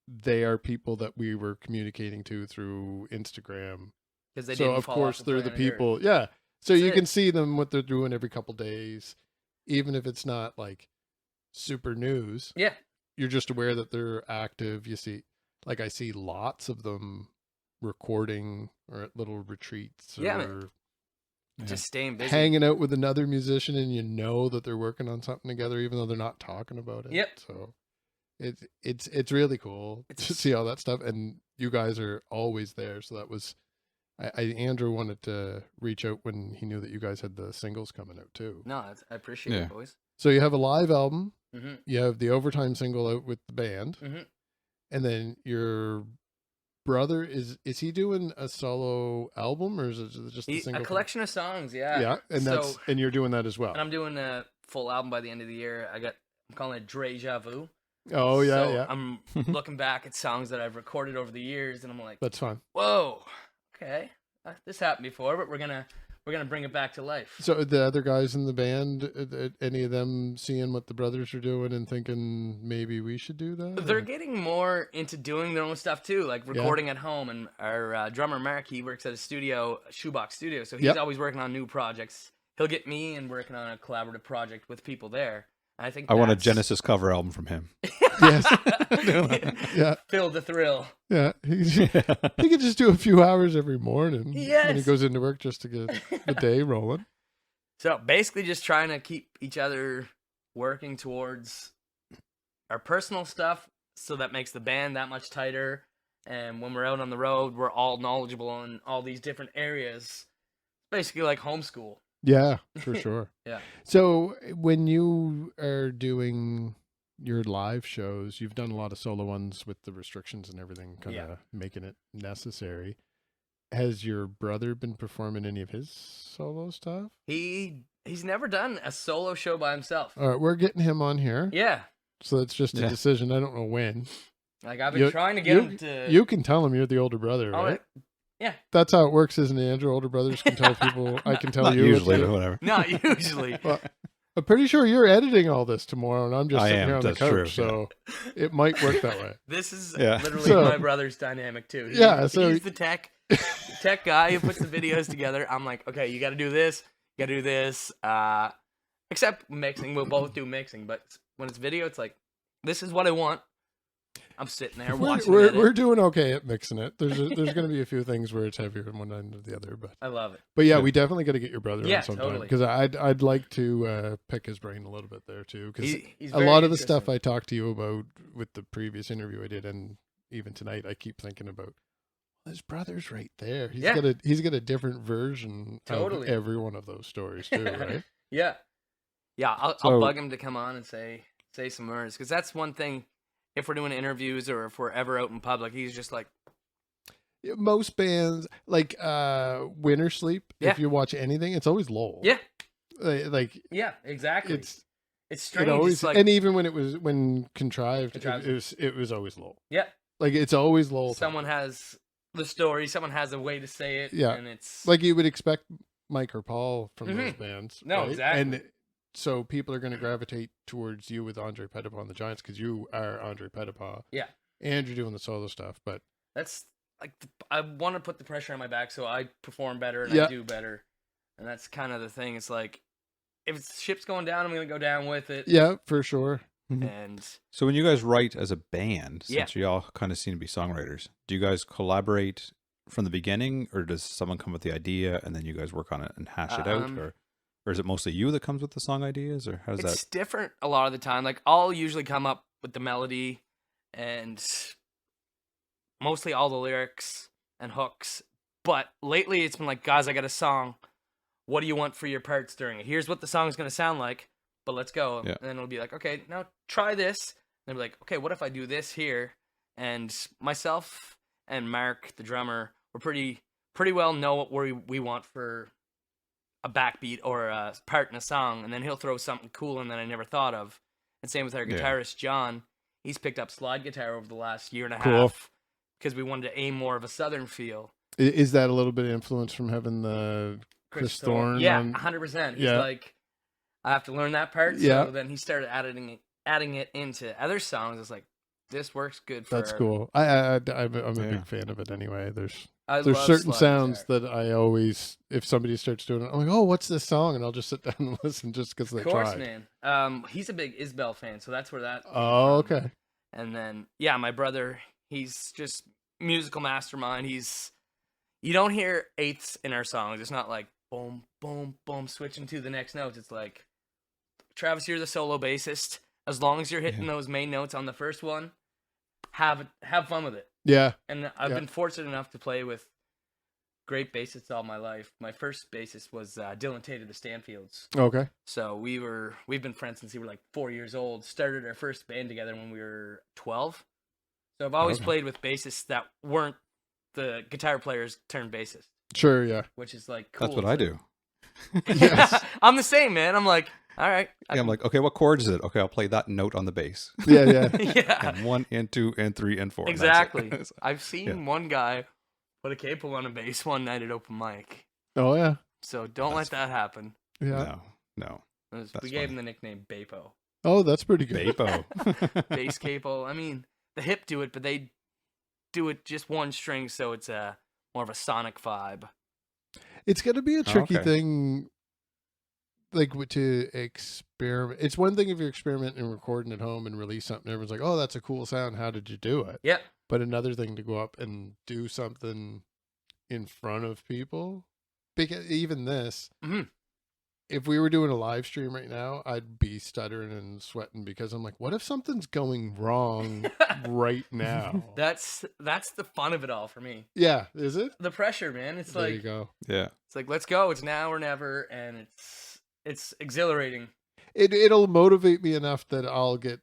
They are people that we were communicating to through Instagram. Because they So didn't of fall course off they're the planet Earth. people. Yeah. So That's you it. can see them, what they're doing every couple days, even if it's not like super news. Yeah. You're just aware that they're active. You see, like I see lots of them recording or at little retreats Yeah, or Just staying busy. hanging out with another musician, and you know that they're working on something together, even though they're not talking about it. Yep. So it's really cool to see all that stuff, and you guys are always there. So that was, Andrew wanted to reach out when he knew that you guys had the singles coming out too. No, I appreciate Yeah. it, boys. So you have a live album, Mm-hmm. you have the Overtime single out with the band, Mm-hmm. and then your brother is he doing a solo album, or is it just the single? A collection of songs, yeah. Yeah, and So- and you're doing that as well. And I'm doing a full album by the end of the year. I'm calling it Deja Vu. Oh yeah, So yeah. I'm looking back at songs that I've recorded over the years, and I'm like, That's fine. whoa, okay, this happened before, but we're gonna bring it back to life. So the other guys in the band, any of them seeing what the brothers are doing and thinking maybe we should do that? They're or- getting more into doing their own stuff too, like Yeah. recording at home. And our drummer Mark, he works at a studio, Shoebox Studio, so he's Yep. always working on new projects. He'll get me and working on a collaborative project with people there. And I think I want a that's- Genesis cover album from him. Yes. Yeah, Feel the thrill. yeah. He could just do a few hours every morning when he Yes. goes into work just to get the day rolling. So basically, just trying to keep each other working towards our personal stuff, so that makes the band that much tighter. And when we're out on the road, we're all knowledgeable in all these different areas. Basically, like homeschool. Yeah, for sure. Yeah. So when you are doing your live shows, you've done a lot of solo ones with the restrictions and everything, kind of Yeah. making it necessary. Has your brother been performing any of his solo stuff? He's never done a solo show by himself. All right, we're getting him on here. Yeah. So it's just a Yeah. decision. I don't know when. Like I've been You- trying to get him to. You can tell him you're the older brother, Oh, right? yeah. That's how it works, isn't it, Andrew? Older brothers can tell people. I can tell Not you. usually, it's- but whatever. Not usually. Well, I'm pretty sure you're editing all this tomorrow, and I'm just I sitting am, here on the that's couch, true, so it might work that way. This is Yeah. literally So- my brother's dynamic too. Yeah, so- he's the tech guy who puts the videos together. I'm like, okay, you got to do this, you got to do this. Except mixing, we'll both do mixing, but when it's video, it's like, this is what I want. I'm sitting there watching it. We're doing okay at mixing it. There's going to be a few things where it's heavier on one end or the other, I love it. but yeah, Yeah. we definitely got to get your brother Yeah, on sometime totally. because I'd like to pick his brain a little bit there too, because He's a very lot of the stuff interesting. I talked to you about with the previous interview I did, and even tonight, I keep thinking about his brother's right there. He's Yeah. got a different version Totally. of every one of those stories too, right? Yeah, I'll So- bug him to come on and say some words, because that's one thing. If we're doing interviews or if we're ever out in public, he's just like, Yeah, most bands like Winter Sleep, Yeah. if you watch anything, it's always Lowell. yeah, Like yeah, exactly. it's strange. it always it's like, and even when contrived, Contrived. it was always Lowell. yeah, Like it's always Lowell. someone has the story, someone has a way to say it, Yeah. and it's like you would expect Mike or Paul from those Mhm. bands. No, right? exactly. And so people are going to gravitate towards you with Andre Pettipas and the Giants because you are Andre Pettipas. Yeah. And you're doing the solo stuff, but that's like I want to put the pressure on my back so I perform better and Yeah. I do better, and that's kind of the thing. It's like if the ship's going down, I'm gonna go down with it. yeah, for sure. And So when you guys write as a band, Yeah. since you all kind of seem to be songwriters, do you guys collaborate from the beginning, or does someone come with the idea and then you guys work on it and hash it out, or is it mostly you that comes with the song ideas, or how does it's that? different a lot of the time. Like I'll usually come up with the melody and mostly all the lyrics and hooks. But lately it's been like, guys, I got a song. What do you want for your parts during it? Here's what the song's gonna sound like, but let's go. Yeah. And then it'll be like, okay, now try this. And they'll be like, okay, what if I do this here? And myself and Mark, the drummer, we're pretty well know what we want for a backbeat or a part in a song, and then he'll throw something cool in that I never thought of. And same with our Yeah. guitarist John. He's picked up slide guitar over the last year and a Cool. half because we wanted to aim more of a southern feel. Is that a little bit of influence from having the Chris Thorne? Yeah, on- 100%. He's Yeah. like, I have to learn that part. Yeah. So then he started adding it into other songs. It's like, this works good for. That's cool. I'm a Yeah. big fan of it anyway. There's I there's love certain slide sounds guitar. that I always, if somebody starts doing it, I'm like, oh, what's this song? And I'll just sit down and listen just because they Of course, tried. man. He's a big Isbell fan, so that's where that. Came Oh, from. okay. And then, yeah, my brother, he's just musical mastermind. You don't hear eighths in our songs. It's not like boom, boom, boom, switching to the next notes. It's like, Travis, you're the solo bassist. As long as you're hitting those main notes on the first one, have fun with it. Yeah. And I've been fortunate enough to play with great bassists all my life. My first bassist was Dylan Tate of the Stanfields. Okay. So we've been friends since we were like 4 years old. Started our first band together when we were 12. So I've always played with bassists that weren't the guitar players turned bassist, Sure. Yeah. which is like cool. That's what I do. Yes. I'm the same, man. I'm like, all right. Yeah, I'm like, okay, what chord is it? Okay, I'll play that note on the bass. Yeah. Yeah. yeah, And 1 and 2 and 3 and 4. exactly. That's it. I've seen one guy put a capo on a bass one night at open mic. Oh yeah. So don't let that happen. Yeah. No. We That's gave funny. him the nickname Bapo. Oh, that's pretty good. Bapo. Bass capo. I mean, the hip do it, but they do it just one string, so it's more of a sonic vibe. It's going to be a tricky okay. thing, like to experiment. It's one thing if you're experimenting and recording at home and release something. Everyone's like, "Oh, that's a cool sound. How did you do it?" Yeah. But another thing to go up and do something in front of people. Because even this, Mhm. if we were doing a live stream right now, I'd be stuttering and sweating because I'm like, what if something's going wrong right now? That's the fun of it all for me. Yeah, is it? The pressure, man. It's There you like go. Yeah. it's like let's go. It's now or never, and it's exhilarating. It'll motivate me enough that I'll get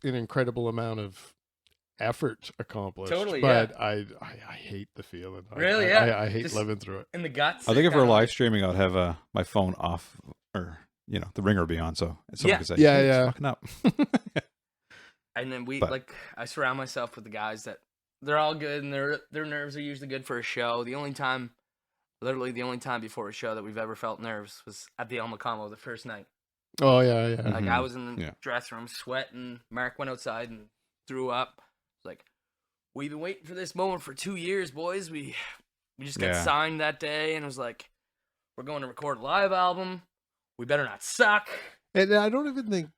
an incredible amount of effort accomplished. Totally, but I hate the feeling. Really, yeah. I hate Just living through it. In the guts. I think if we're kinda live like- streaming, I'd have my phone off, or the ringer be on, so someone Yeah. could say, Yeah, "Hey, it's yeah. fucking up." And then But- I surround myself with the guys that they're all good and their nerves are usually good for a show. Literally the only time before a show that we've ever felt nerves was at the El Macamo the first night. Oh yeah, yeah. Like I Mhm. was in the Yeah. dressing room sweating. Mark went outside and threw up. Like, we've been waiting for this moment for 2 years, boys. We just got Yeah. signed that day, and it was like, we're going to record a live album. We better not suck. And I don't even think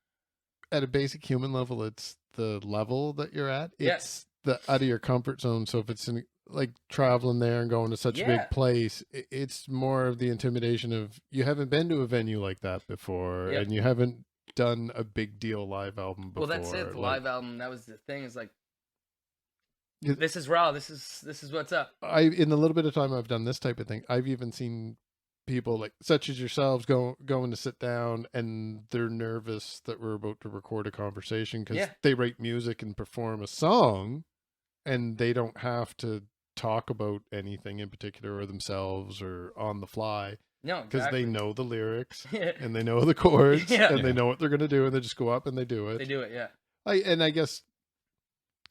at a basic human level it's the level that you're at. Yeah. It's the out of your comfort zone. So if it's like traveling there and going to such a Yeah. big place, it's more of the intimidation of you haven't been to a venue like that before, Yeah. and you haven't done a big deal live album before. Well, that's it. The Like, live album, that was the thing. Is like, Yeah. this is raw. This is what's up. in the little bit of time I've done this type of thing, I've even seen people like such as yourselves going to sit down and they're nervous that we're about to record a conversation because Yeah. they write music and perform a song and they don't have to talk about anything in particular or themselves or on the fly No, because exactly. they know the lyrics Yeah. and they know the chords Yeah. and they Yeah. know what they're going to do and they just go up and they do it. They do it, yeah. I guess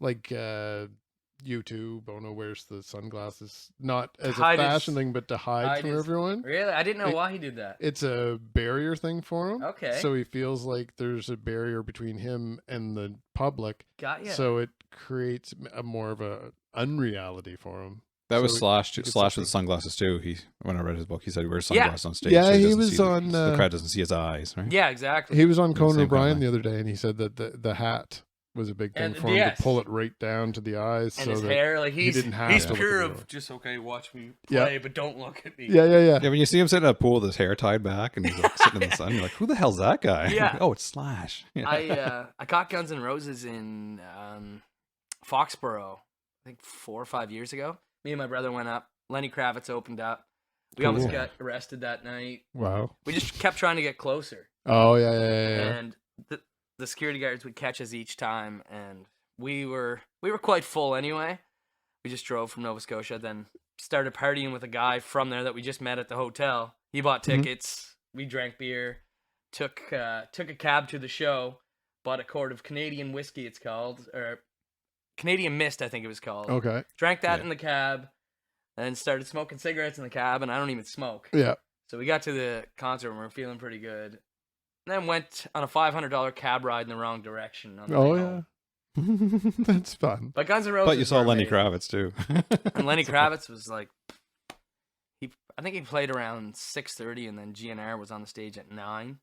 like U2, Bono wears the sunglasses not as a hide his- fashion thing, but to hide hide from his- everyone. Really? I didn't know It- why he did that. It's a barrier thing for him. Okay. So he feels like there's a barrier between him and the public. Got ya. So it creates a more of a unreality for him. That was So Slash. you could Slash see- with sunglasses too. When I read his book, he said he wears Yeah. sunglasses on stage. Yeah, so he doesn't was see on, the crowd doesn't see his eyes, right? Yeah, exactly. He was on the Conan same O'Brien comment. the other day, and he said that the hat was a big thing And- for him yes. to pull it right down to the eyes. And so his that, hair, like he's didn't have he's to look pure at the of road. just okay, watch me Yeah. play, but don't look at me. Yeah. Yeah, when you see him sitting in a pool with his hair tied back and he's like sitting in the sun, you're like, "Who the hell's that guy?" Yeah. Oh, it's Slash. Yeah. I caught Guns N' Roses in Foxborough, I think 4 or 5 years ago. Me and my brother went up. Lenny Kravitz opened up. We almost Cool. got arrested that night. Wow. We just kept trying to get closer, Oh yeah. and the security guards would catch us each time, and we were quite full anyway. We just drove from Nova Scotia, then started partying with a guy from there that we just met at the hotel. He bought Mhm. tickets. We drank beer. Took a cab to the show. Bought a quart of Canadian whiskey. It's called, or Canadian Mist, I think it was called. Okay. Drank that Yeah. in the cab, and started smoking cigarettes in the cab. And I don't even smoke. Yeah. So we got to the concert and we were feeling pretty good. And then went on a $500 cab ride in the wrong direction. On the Oh way yeah. home. That's fun. But Guns N' Roses. But you saw were Lenny amazing. Kravitz too. And Lenny Kravitz was like, I think he played around 6:30, and then GNR was on the stage at 9,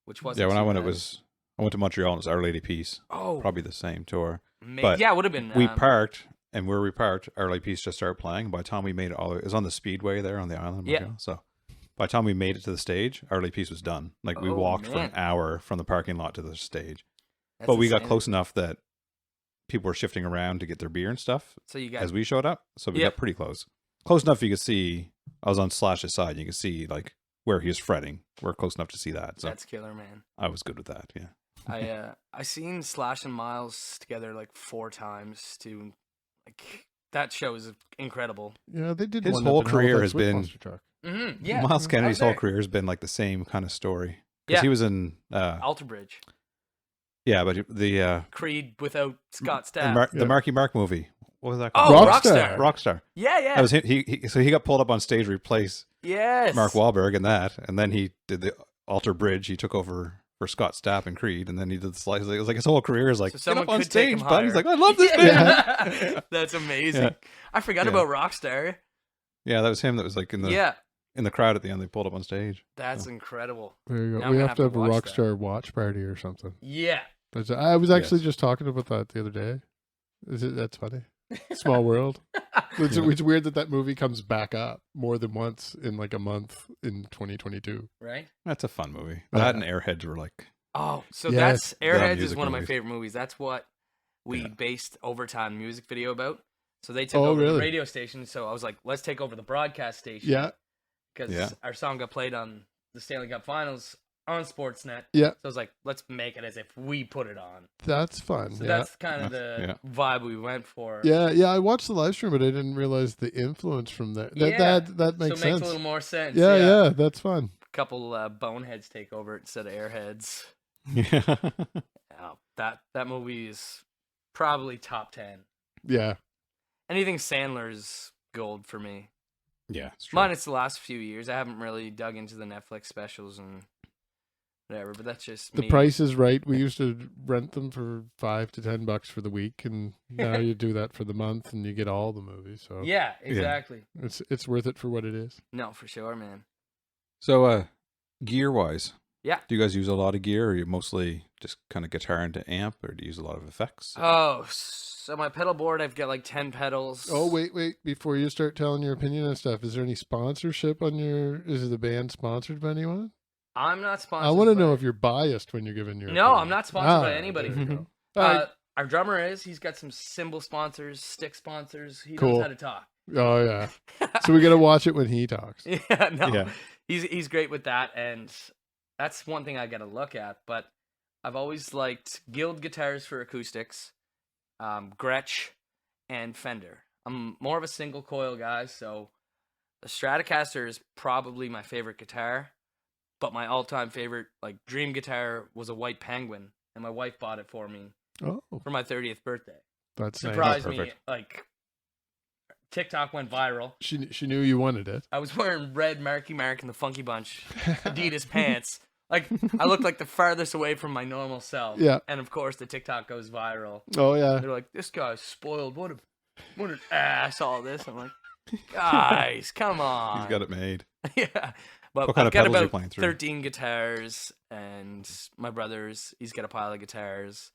which wasn't. Yeah, when I too went, bad. I went to Montreal and it was Our Lady Peace. Oh, Probably the same tour. But yeah, it would have been. We parked, and where we parked, Our Lady Peace just started playing. By the time we made it it was on the Speedway there on the island. Yeah. Montreal. So by the time we made it to the stage, Our Lady Peace was done. Like we Oh, walked for man. an hour from the parking lot to the stage. That's But we got insane. close enough that people were shifting around to get their beer and stuff So you guys. as we showed up. So we Yeah. got pretty close. Close enough you could see. I was on Slash's side. You could see like where he was fretting. We're close enough to see that. So That's killer, man. I was good with that. Yeah. I seen Slash and Miles together like 4 times too. Like that show is incredible. Yeah, they did. His one whole up in career Halifax has with been- Monster Truck. Mm-hmm. Yeah, Miles Kennedy's I was whole there. career has been like the same kind of story. Because he was in Alter Bridge, yeah, but the Creed without Scott the, Stapp. Yeah. Marky Mark movie. What was that Oh, called? Rockstar. Rockstar. Yeah, yeah. That was him. So he got pulled up on stage to replace Yes. Mark Wahlberg in that, and then he did the Alter Bridge. He took over for Scott Stapp and Creed, and then he did the slice. It was like his whole career is like So get someone up on could take stage, him bud. He's higher. like, I love this band. Yeah. That's amazing. Yeah. I forgot Yeah. about Rockstar. Yeah, that was him. That was like in the crowd at the end. They pulled up on stage. That's incredible. There you Now go. I'm We gonna have to have have to a watch that. Rockstar watch party or something. Yeah. I was actually Yes. just talking about that the other day. That's funny. Small world. It's weird that movie comes back up more than once in like a month in 2022. Right? That's a fun movie. Yeah. That and Airheads were like, Oh, so Yes. that's Airheads is music one of my movies. favorite movies. That's what we Yeah. based Overtime music video about. So they took Oh, over really? the radio station. So I was like, let's take over the broadcast station. Yeah, Because Yeah. our song got played on the Stanley Cup Finals on Sportsnet. yeah, So I was like, let's make it as if we put it on. that's fun. So yeah. that's kind of the Yeah. vibe we went for. Yeah, I watched the live stream, but I didn't realize the influence from there. Yeah. That makes so it sense. makes a little more sense. Yeah, that's fun. A couple boneheads take over instead of airheads. yeah. Yeah, that movie is probably top 10. Yeah, Anything Sandler's gold for me. Yeah, it's true. Minus the last few years. I haven't really dug into the Netflix specials and whatever, but that's just the me. price is right. We used to rent them for $5 to $10 for the week, and now you do that for the month, and you get all the movies. So Yeah, exactly. it's worth it for what it is. No, for sure, man. So, gear wise, Yeah. do you guys use a lot of gear, or you mostly just kind of guitar into amp, or do you use a lot of effects? Oh, so my pedal board, I've got like 10 pedals. Oh, wait. Before you start telling your opinion on stuff, is there any sponsorship on is the band sponsored by anyone? I'm not sponsored. I want to by- know if you're biased when you're giving your No, opinion. I'm not sponsored by Ah, anybody. there you go. All right. Our drummer is. He's got some cymbal sponsors, stick sponsors. He Cool. knows how to talk. Oh, yeah. So we got to watch it when he talks. Yeah, no. Yeah. He's great with that, and that's one thing I got to look at. But I've always liked Guild guitars for acoustics, Gretsch, and Fender. I'm more of a single coil guy, so the Stratocaster is probably my favorite guitar. But my all-time favorite, like dream guitar, was a White Penguin, and my wife bought it for me Oh, for my 30th birthday. that's nice. Surprised me, perfect. like TikTok went viral. She knew you wanted it. I was wearing red Marky Mark and the Funky Bunch Adidas pants. Like I looked like the farthest away from my normal self. Yeah. And of course the TikTok goes viral. Oh, yeah. They're like, this guy's spoiled. What an ass all this. I'm like, guys, come on. He's got it made. Yeah. But What kind I've of got pedals are you about playing through? 13 guitars, and my brother's, he's got a pile of guitars.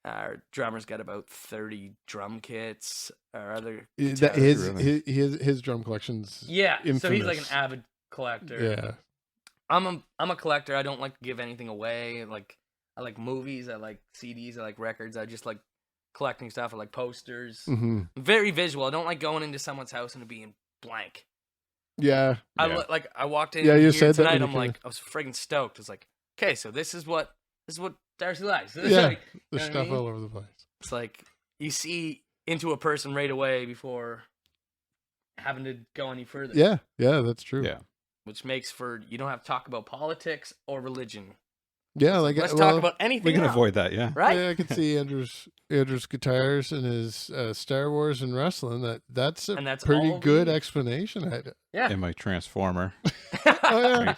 Our drummer's got about 30 drum kits. Our other That guitars- Really? his drum collection's Yeah, so he's like an infamous. avid collector. Yeah. I'm a collector. I don't like to give anything away. Like I like movies, I like CDs, I like records. I just like collecting stuff. I like posters. Hmm. I'm very visual. I don't like going into someone's house and it being blank. Yeah. Yeah. I walked in Yeah, you here said that tonight. when you I'm came like, I was friggin' stoked. I was like, okay, so this is what Darcy likes. It's Yeah. like, There's know what I stuff mean? all over the place. it's like you see into a person right away before having to go any further. Yeah. Yeah, that's true. Yeah. Which makes for you don't have to talk about politics or religion. Yeah, like Let's well, talk about anything. We can else, avoid that, yeah. right? Yeah, I can see Andrew's guitars and his Star Wars and wrestling. That's a And that's pretty all good we- explanation. Yeah. And my transformer. Oh, yeah.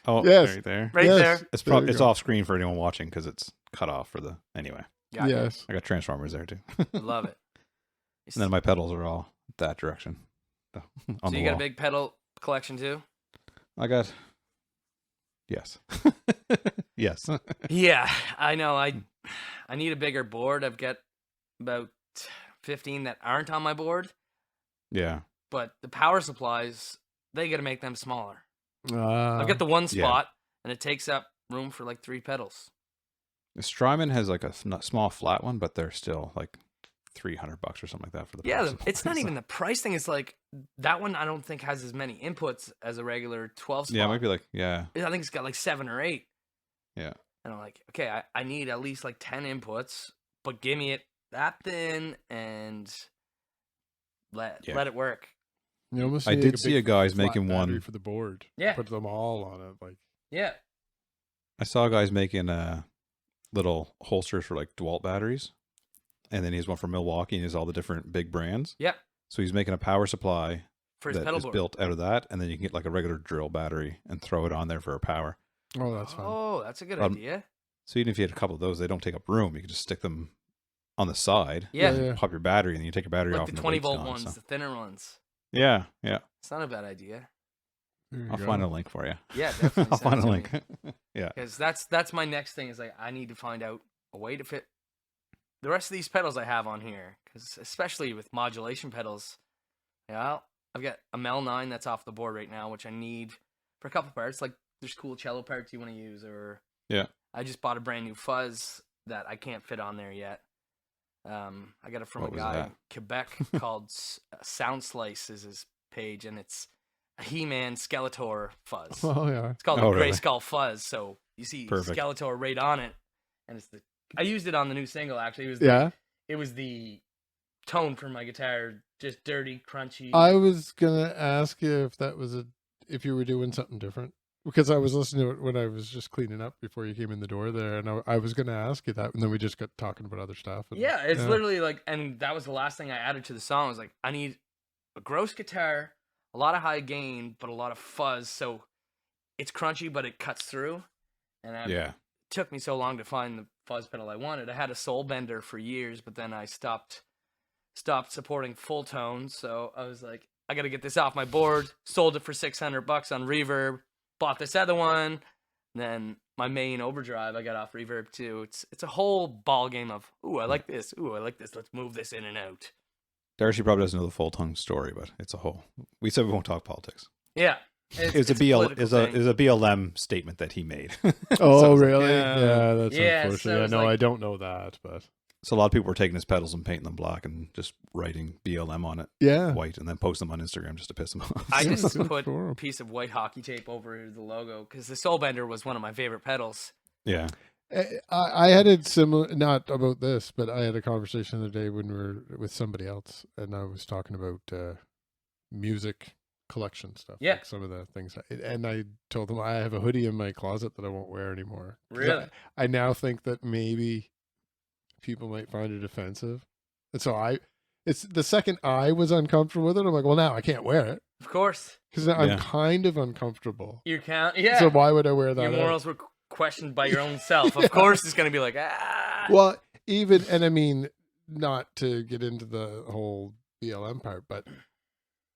Oh, Yes. right there. Right Yes. there. It's There you it's go. off screen for anyone watching because it's cut off for the anyway. Got you. Yes. I got transformers there too. Love it. And then my pedals are all that direction. On So the you got a wall. big pedal collection too? I got. Yes. Yes. Yeah, I know. I need a bigger board. I've got about 15 that aren't on my board, Yeah. but the power supplies, they got to make them smaller. Ah. I've got the one yeah. spot, and it takes up room for like 3 pedals. Strymon has like a small flat one, but they're still like $300 or something like that for the. Yeah, power it's not supplies. even the price thing. It's like that one I don't think has as many inputs as a regular 12 spot. Yeah, it might be like yeah. I think it's got like 7 or 8. Yeah. And I'm like, okay, I need at least like 10 inputs, but give me it that thin and let it work. You almost I need, did like, see big a guy's flat making battery one. for the board. Yeah. Put them all on it. Like, Yeah. I saw guys making little holsters for like DeWalt batteries, and then he has one for Milwaukee, and he has all the different big brands. Yeah. So he's making a power supply For his that pedal is board. built out of that, and then you can get like a regular drill battery and throw it on there for a power. oh, that's fun. Oh, that's a good Um, idea. So even if you had a couple of those, they don't take up room. You can just stick them on the side. Yeah. yeah. Pop your battery, and then you take your battery Like off. the and 20 weight's volt gone, ones, so- the thinner ones. Yeah. It's not a bad idea. There you I'll go. find a link for you. Yeah, definitely. I'll find a send it link. to me. Yeah. Because that's my next thing is like I need to find out a way to fit the rest of these pedals I have on here. Because especially with modulation pedals, yeah, I've got a Mel 9 that's off the board right now, which I need for a couple parts. Like there's cool cello parts you want to use, or Yeah. I just bought a brand new fuzz that I can't fit on there yet. I got it from What a was guy that? in Quebec called Sound Slice is his page, and it's a He-Man Skeletor fuzz. Oh, yeah. It's called Oh, the Gray really? Skull Fuzz. So you see Perfect. Skeletor right on it, and it's the. I used it on the new single actually. Yeah. It was the tone for my guitar, just dirty, crunchy. I was going to ask you if you were doing something different. Because I was listening to it when I was just cleaning up before you came in the door there. And I was going to ask you that. And then we just got talking about other stuff. And, Yeah, it's literally like, and that was the last thing I added to the song. I was like, I need a gross guitar, a lot of high gain, but a lot of fuzz. So it's crunchy, but it cuts through. And it Yeah. took me so long to find the fuzz pedal I wanted. I had a soul bender for years, but then I stopped supporting full tones. So I was like, I got to get this off my board. Sold it for $600 on Reverb. Bought this other one. Then my main overdrive I got off Reverb too. It's a whole ball game of, ooh, I like this. Ooh, I like this. Let's move this in and out. Darcy probably doesn't know the full tongue story, but it's a whole. We said we won't talk politics. Yeah. It was a BLM statement that he made. Oh, So I was like, really? yeah. Yeah, that's Yeah, so unfortunate. it was no, like- I don't know that, but So a lot of people were taking his pedals and painting them black and just writing BLM on it, yeah. white, and then post them on Instagram just to piss them off. I Yeah, just good put for a 'em. piece of white hockey tape over the logo because the soul bender was one of my favorite pedals. Yeah. I had it similar, not about this, but I had a conversation the other day when we were with somebody else, and I was talking about music collection stuff. Yeah. Like some of the things. And I told them I have a hoodie in my closet that I won't wear anymore. 'Cause Really? I now think that maybe people might find it offensive. And so it's the second I was uncomfortable with it, I'm like, well, now I can't wear it Of course. because I'm Yeah. kind of uncomfortable. Your count. Yeah. So why would I wear that? Your out? morals were questioned by your own self. Yeah. Of course, it's going to be like, ah. Well, and I mean, not to get into the whole BLM part, but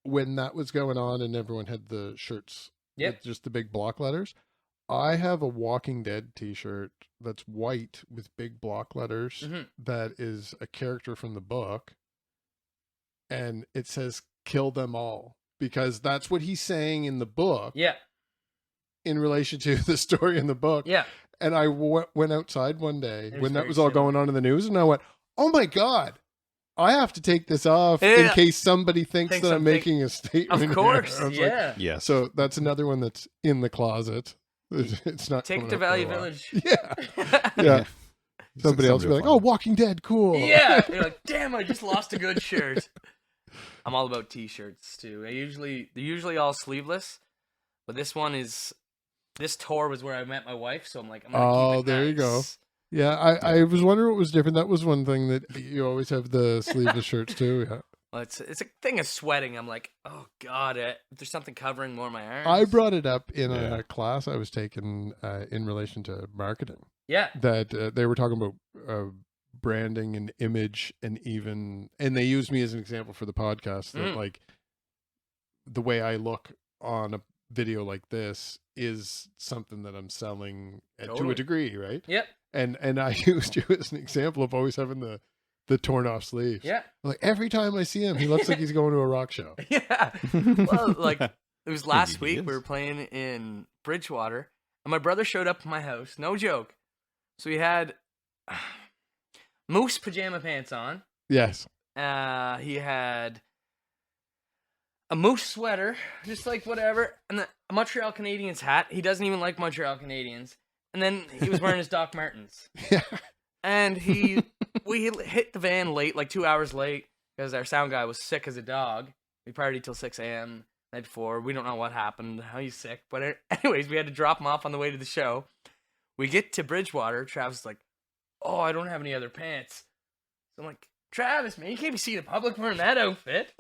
when that was going on and everyone had the shirts Yep. with just the big block letters, I have a Walking Dead t-shirt that's white with big block letters Mhm. that is a character from the book, and it says "kill them all" because that's what he's saying in the book Yeah. in relation to the story in the book. Yeah. And I went outside one day It was when that very was all similar. going on in the news, and I went, "Oh my god, I have to take this off in Yeah. case somebody thinks Thinks that I'm I'm making a statement." Of here." course. I was like, Yeah. Yes. so that's another one that's in the closet. It's not Take it coming to up for a Valley while. Village. Yeah, yeah. yeah. Somebody else will be like, "Oh, Walking Dead, cool." You're like, damn, I just lost a good shirt. I'm all about t-shirts too. They're usually all sleeveless, but this tour was where I met my wife, so I'm like, I'm gonna keep it there you go. nice. Yeah, I was wondering what was different. That was one thing that you always have the sleeveless shirts too. Yeah. Well, it's a thing of sweating. I'm like, oh god, if there's something covering more of my arms. I brought it up in Yeah. a class I was taking in relation to marketing. Yeah. That they were talking about branding and image, and they used me as an example for the podcast that like the way I look on a video like this is something that I'm selling to a degree, right? Yep. And I used you as an example of always having the torn off sleeves. Yeah. Like every time I see him, he looks like he's going to a rock show. Yeah. Well, like it was last Maybe he week. We is. were playing in Bridgewater, and my brother showed up at my house. No joke. So he had moose pajama pants on. Yes. He had a moose sweater, just like whatever, and a Montreal Canadiens hat. He doesn't even like Montreal Canadiens. And then he was wearing his Doc Martens. Yeah. And we hit the van late, like 2 hours late, because our sound guy was sick as a dog. We partied till 6 a.m. the night before. We don't know what happened, how he's sick. But anyways, we had to drop him off on the way to the show. We get to Bridgewater. Travis is like, oh, I don't have any other pants. So I'm like, Travis, man, you can't be seen in public wearing that outfit.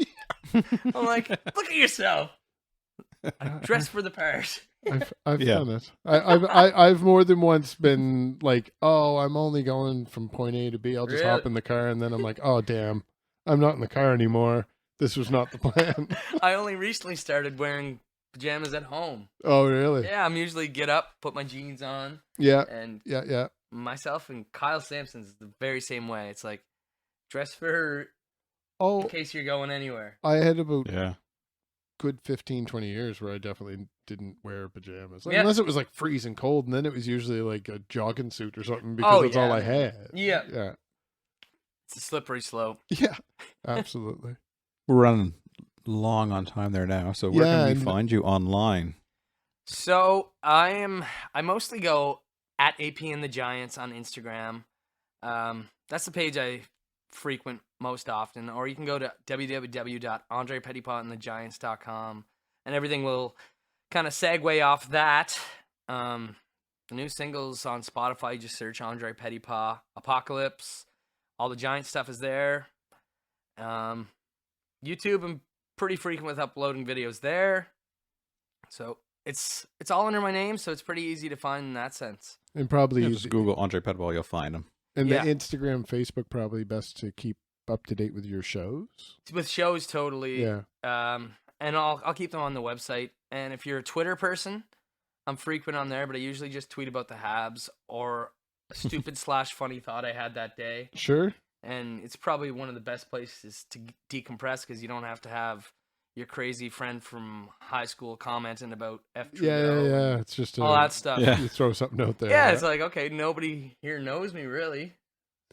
I'm like, look at yourself. Dress for the part. I've Yeah. done it. I've more than once been like, oh, I'm only going from point A to B. I'll just hop Really? in the car, and then I'm like, oh damn, I'm not in the car anymore. This was not the plan. I only recently started wearing pajamas at home. Oh really? Yeah, I'm usually get up, put my jeans on, Yeah. and Yeah. myself and Kyle Sampson's the very same way. It's like dress for in Oh, case you're going anywhere. I had about Yeah. good 15, 20 years where I definitely didn't wear pajamas. Like, Yeah. unless it was like freezing cold, and then it was usually like a jogging suit or something because Oh, that's all yeah. I had. Yeah. Yeah. It's a slippery slope. Yeah. Absolutely. We're running long on time there now. So where Yeah, can we and- find you online? So I mostly go at AP and the Giants on Instagram. That's the page I frequent most often. Or you can go to www.andrepettipasanthegiants.com, and everything will kind of segue off that. The new singles on Spotify, you just search Andre Pettipas Apocalypse. All the Giant stuff is there. YouTube, I'm pretty frequent with uploading videos there. So it's all under my name, so it's pretty easy to find in that sense. And probably Yeah, just Google Andre Pettipas, you'll find him. and Yeah. the Instagram, Facebook, probably best to keep up to date with your shows. With shows, totally. Yeah. And I'll keep them on the website. And if you're a Twitter person, I'm frequent on there, but I usually just tweet about the Habs or a stupid / funny thought I had that day. Sure. And it's probably one of the best places to decompress because you don't have to have your crazy friend from high school commenting about F Trudeau and It's just all that stuff. Yeah. you throw something out there. Yeah, right? it's like, okay, nobody here knows me really.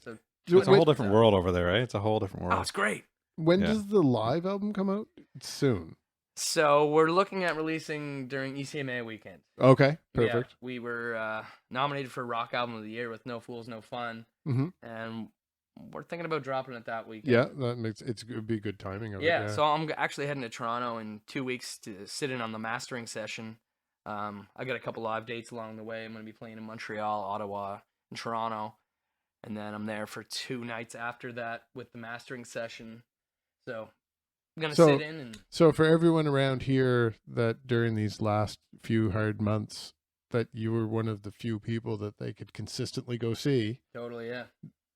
So, It's a whole different world over there, right? It's a whole different oh, world. it's great. When Yeah. does the live album come out? Soon. So we're looking at releasing during ECMA weekend. Okay, Yeah, perfect. we were nominated for Rock Album of the Year with No Fools, No Fun, Mm-hmm. and we're thinking about dropping it that weekend. Yeah, that makes it would be good timing of it. Yeah, so I'm actually heading to Toronto in 2 weeks to sit in on the mastering session. I got a couple live dates along the way. I'm going to be playing in Montreal, Ottawa, and Toronto, and then I'm there for 2 nights after that with the mastering session. So I'm going to So- sit in and So for everyone around here that during these last few hard months that you were one of the few people that they could consistently go see, totally, yeah.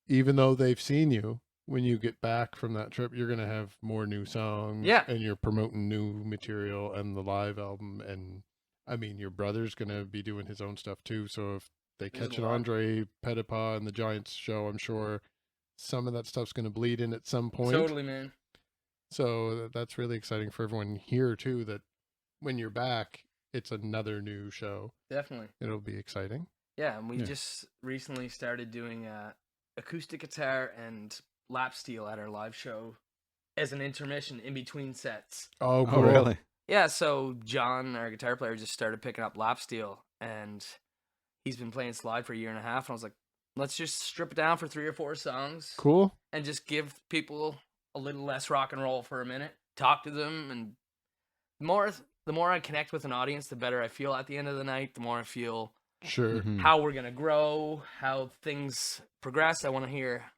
even though they've seen you, when you get back from that trip, you're going to have more new songs. Yeah. And you're promoting new material and the live album. And I mean, your brother's going to be doing his own stuff too. So if they There's catch a an lot. Andre Pettipas and the Giants show, I'm sure some of that stuff's going to bleed in at some point. Totally, man. So that's really exciting for everyone here too, that when you're back, it's another new show. Definitely. It'll be exciting. Yeah, and we Yeah. just recently started doing acoustic guitar and lap steel at our live show as an intermission in between sets. Oh, Oh, cool. really? Yeah, so John, our guitar player, just started picking up lap steel, and he's been playing slide for a year and a half. And I was like, let's just strip it down for 3 or 4 songs Cool. and just give people a little less rock and roll for a minute. Talk to them, and the more I connect with an audience, the better I feel at the end of the night. The more I feel Sure. Mhm. how we're gonna grow, how things progress. I want to hear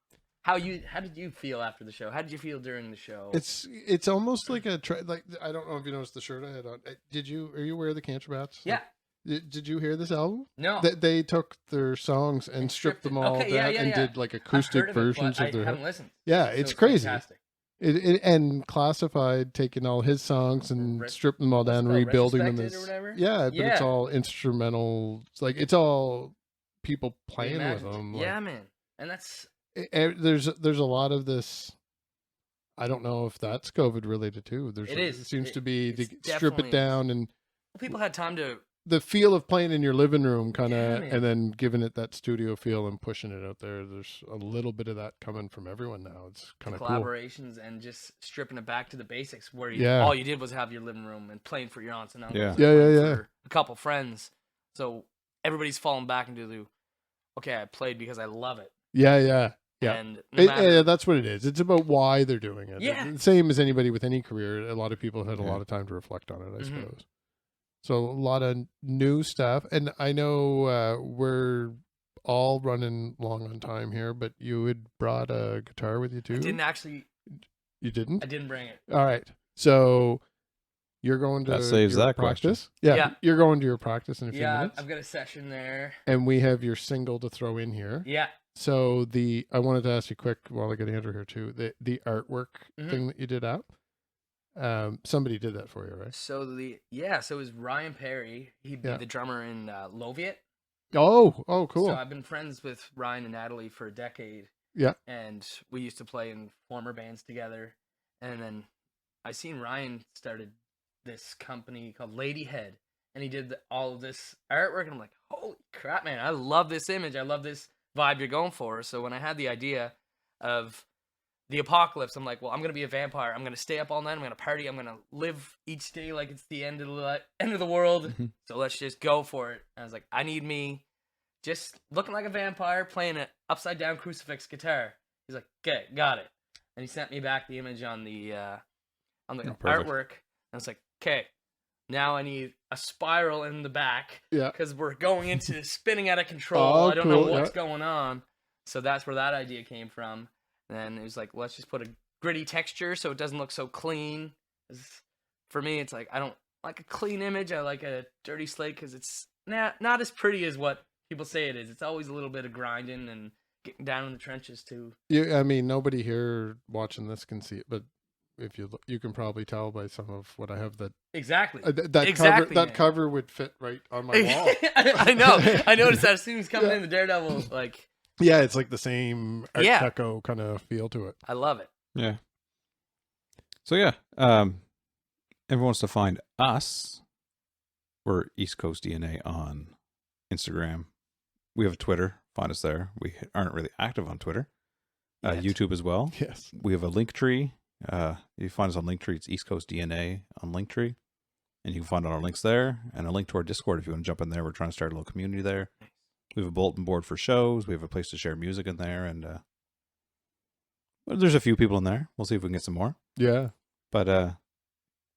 how did you feel after the show? How did you feel during the show? It's almost like like I don't know if you noticed the shirt I had on. Are you aware of the Cancer Bats? Yeah. Did you hear this album? No. They took their songs and stripped them all down and did like acoustic versions of their. I haven't listened. Yeah, So it's crazy. Fantastic. And Classified taking all his songs and stripping them all down, rebuilding them as but it's all instrumental. It's like it's all people playing with them. Yeah, man, and that's there's a lot of this. I don't know if that's COVID related too. It seems to be to strip it down and people had time to. The feel of playing in your living room kind of and then giving it that studio feel and pushing it out there. There's a little bit of that coming from everyone now. It's kind of collaborations cool. And just stripping it back to the basics where all you did was have your living room and playing for your aunts and uncles. For a couple friends. So everybody's falling back into I played because I love it. Yeah. And that's what it is. It's about why they're doing it. Yeah. Same as anybody with any career. A lot of people had a lot of time to reflect on it, I suppose. So a lot of new stuff. And I know we're all running long on time here, but you had brought a guitar with you too? I didn't actually. You didn't? I didn't bring it. All right. So you're going to that saves that practice? Question. Yeah. You're going to your practice in a few minutes? Yeah, I've got a session there. And we have your single to throw in here. Yeah. So I wanted to ask you quick while I get Andrew here too, the artwork thing that you did out. Somebody did that for you, right? So so it was Ryan Perry. He'd be the drummer in Loviet. Oh, cool. So I've been friends with Ryan and Natalie for a decade. Yeah. And we used to play in former bands together. And then I seen Ryan started this company called Ladyhead, and he did all of this artwork, and I'm like, holy crap, man, I love this image. I love this vibe you're going for. So when I had the idea of the apocalypse, I'm like, well, I'm gonna be a vampire. I'm gonna stay up all night. I'm gonna party. I'm gonna live each day like it's the end of the world. So let's just go for it. And I was like, I need me just looking like a vampire playing an upside down crucifix guitar. He's like, okay, got it. And he sent me back the image on the artwork. And I was like, okay, now I need a spiral in the back. Yeah. Because we're going into spinning out of control. I don't know what's going on. So that's where that idea came from. And it was like, let's just put a gritty texture so it doesn't look so clean. For me, it's like, I don't like a clean image. I like a dirty slate because it's not as pretty as what people say it is. It's always a little bit of grinding and getting down in the trenches too. I mean, nobody here watching this can see it, but if you look, you can probably tell by some of what I have that exactly that cover would fit right on my wall. I know. I noticed that as soon as coming in the Daredevil, like. Yeah, it's like the same Art Deco kind of feel to it. I love it. Yeah. So everyone wants to find us. We're East Coast DNA on Instagram. We have a Twitter. Find us there. We aren't really active on Twitter. YouTube as well. Yes. We have a Linktree. You find us on Linktree. It's East Coast DNA on Linktree. And you can find all our links there. And a link to our Discord if you want to jump in there. We're trying to start a little community there. We have a bulletin board for shows. We have a place to share music in there. And there's a few people in there. We'll see if we can get some more. Yeah. But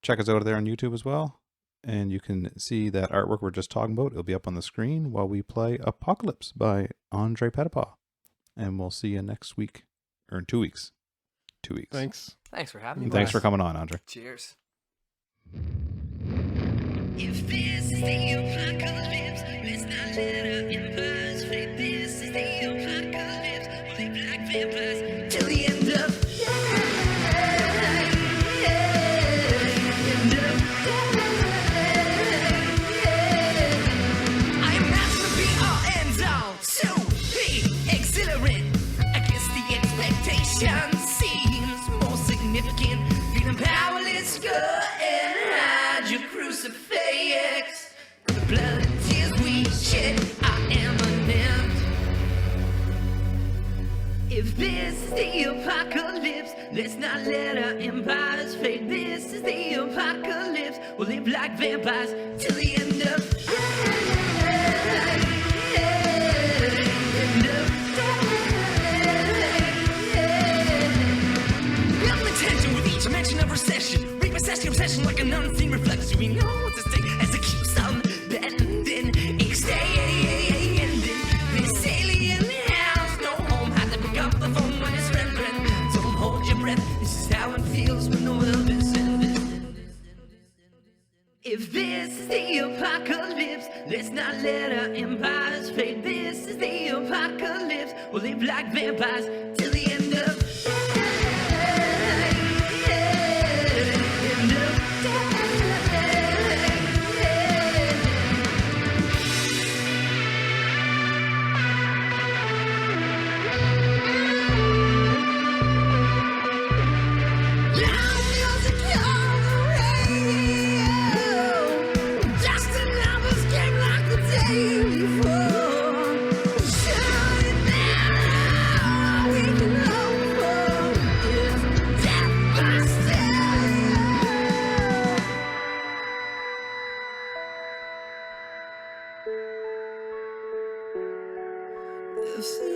check us out there on YouTube as well. And you can see that artwork we're just talking about. It'll be up on the screen while we play Apocalypse by Andre Pettipas. And we'll see you next week. Or in 2 weeks. 2 weeks. Thanks. Thanks for having me. Thanks for coming on, Andre. Cheers. If this is the apocalypse, let's not let our empires fade. This is the apocalypse, we'll live like vampires till the end of I am not to be all ends all, so be exhilarant. I guess the expectation seems more significant. Feeling powerless, go and hide your crucifix. The blood and tears we shed are imminent. If this is the apocalypse, let's not let our empires fade. This is the apocalypse, we'll live like vampires till the end of building tension with each mention of recession. Repossession, obsession like an unseen reflection. We know what's at stake as it keeps on bending, extending. This alien house, no home, had to pick up the phone when it's rendering. Don't hold your breath, this is how it feels when the world is ended. If this is the apocalypse, let our empires fade. This is the apocalypse. We'll live like vampires till the end of I've seen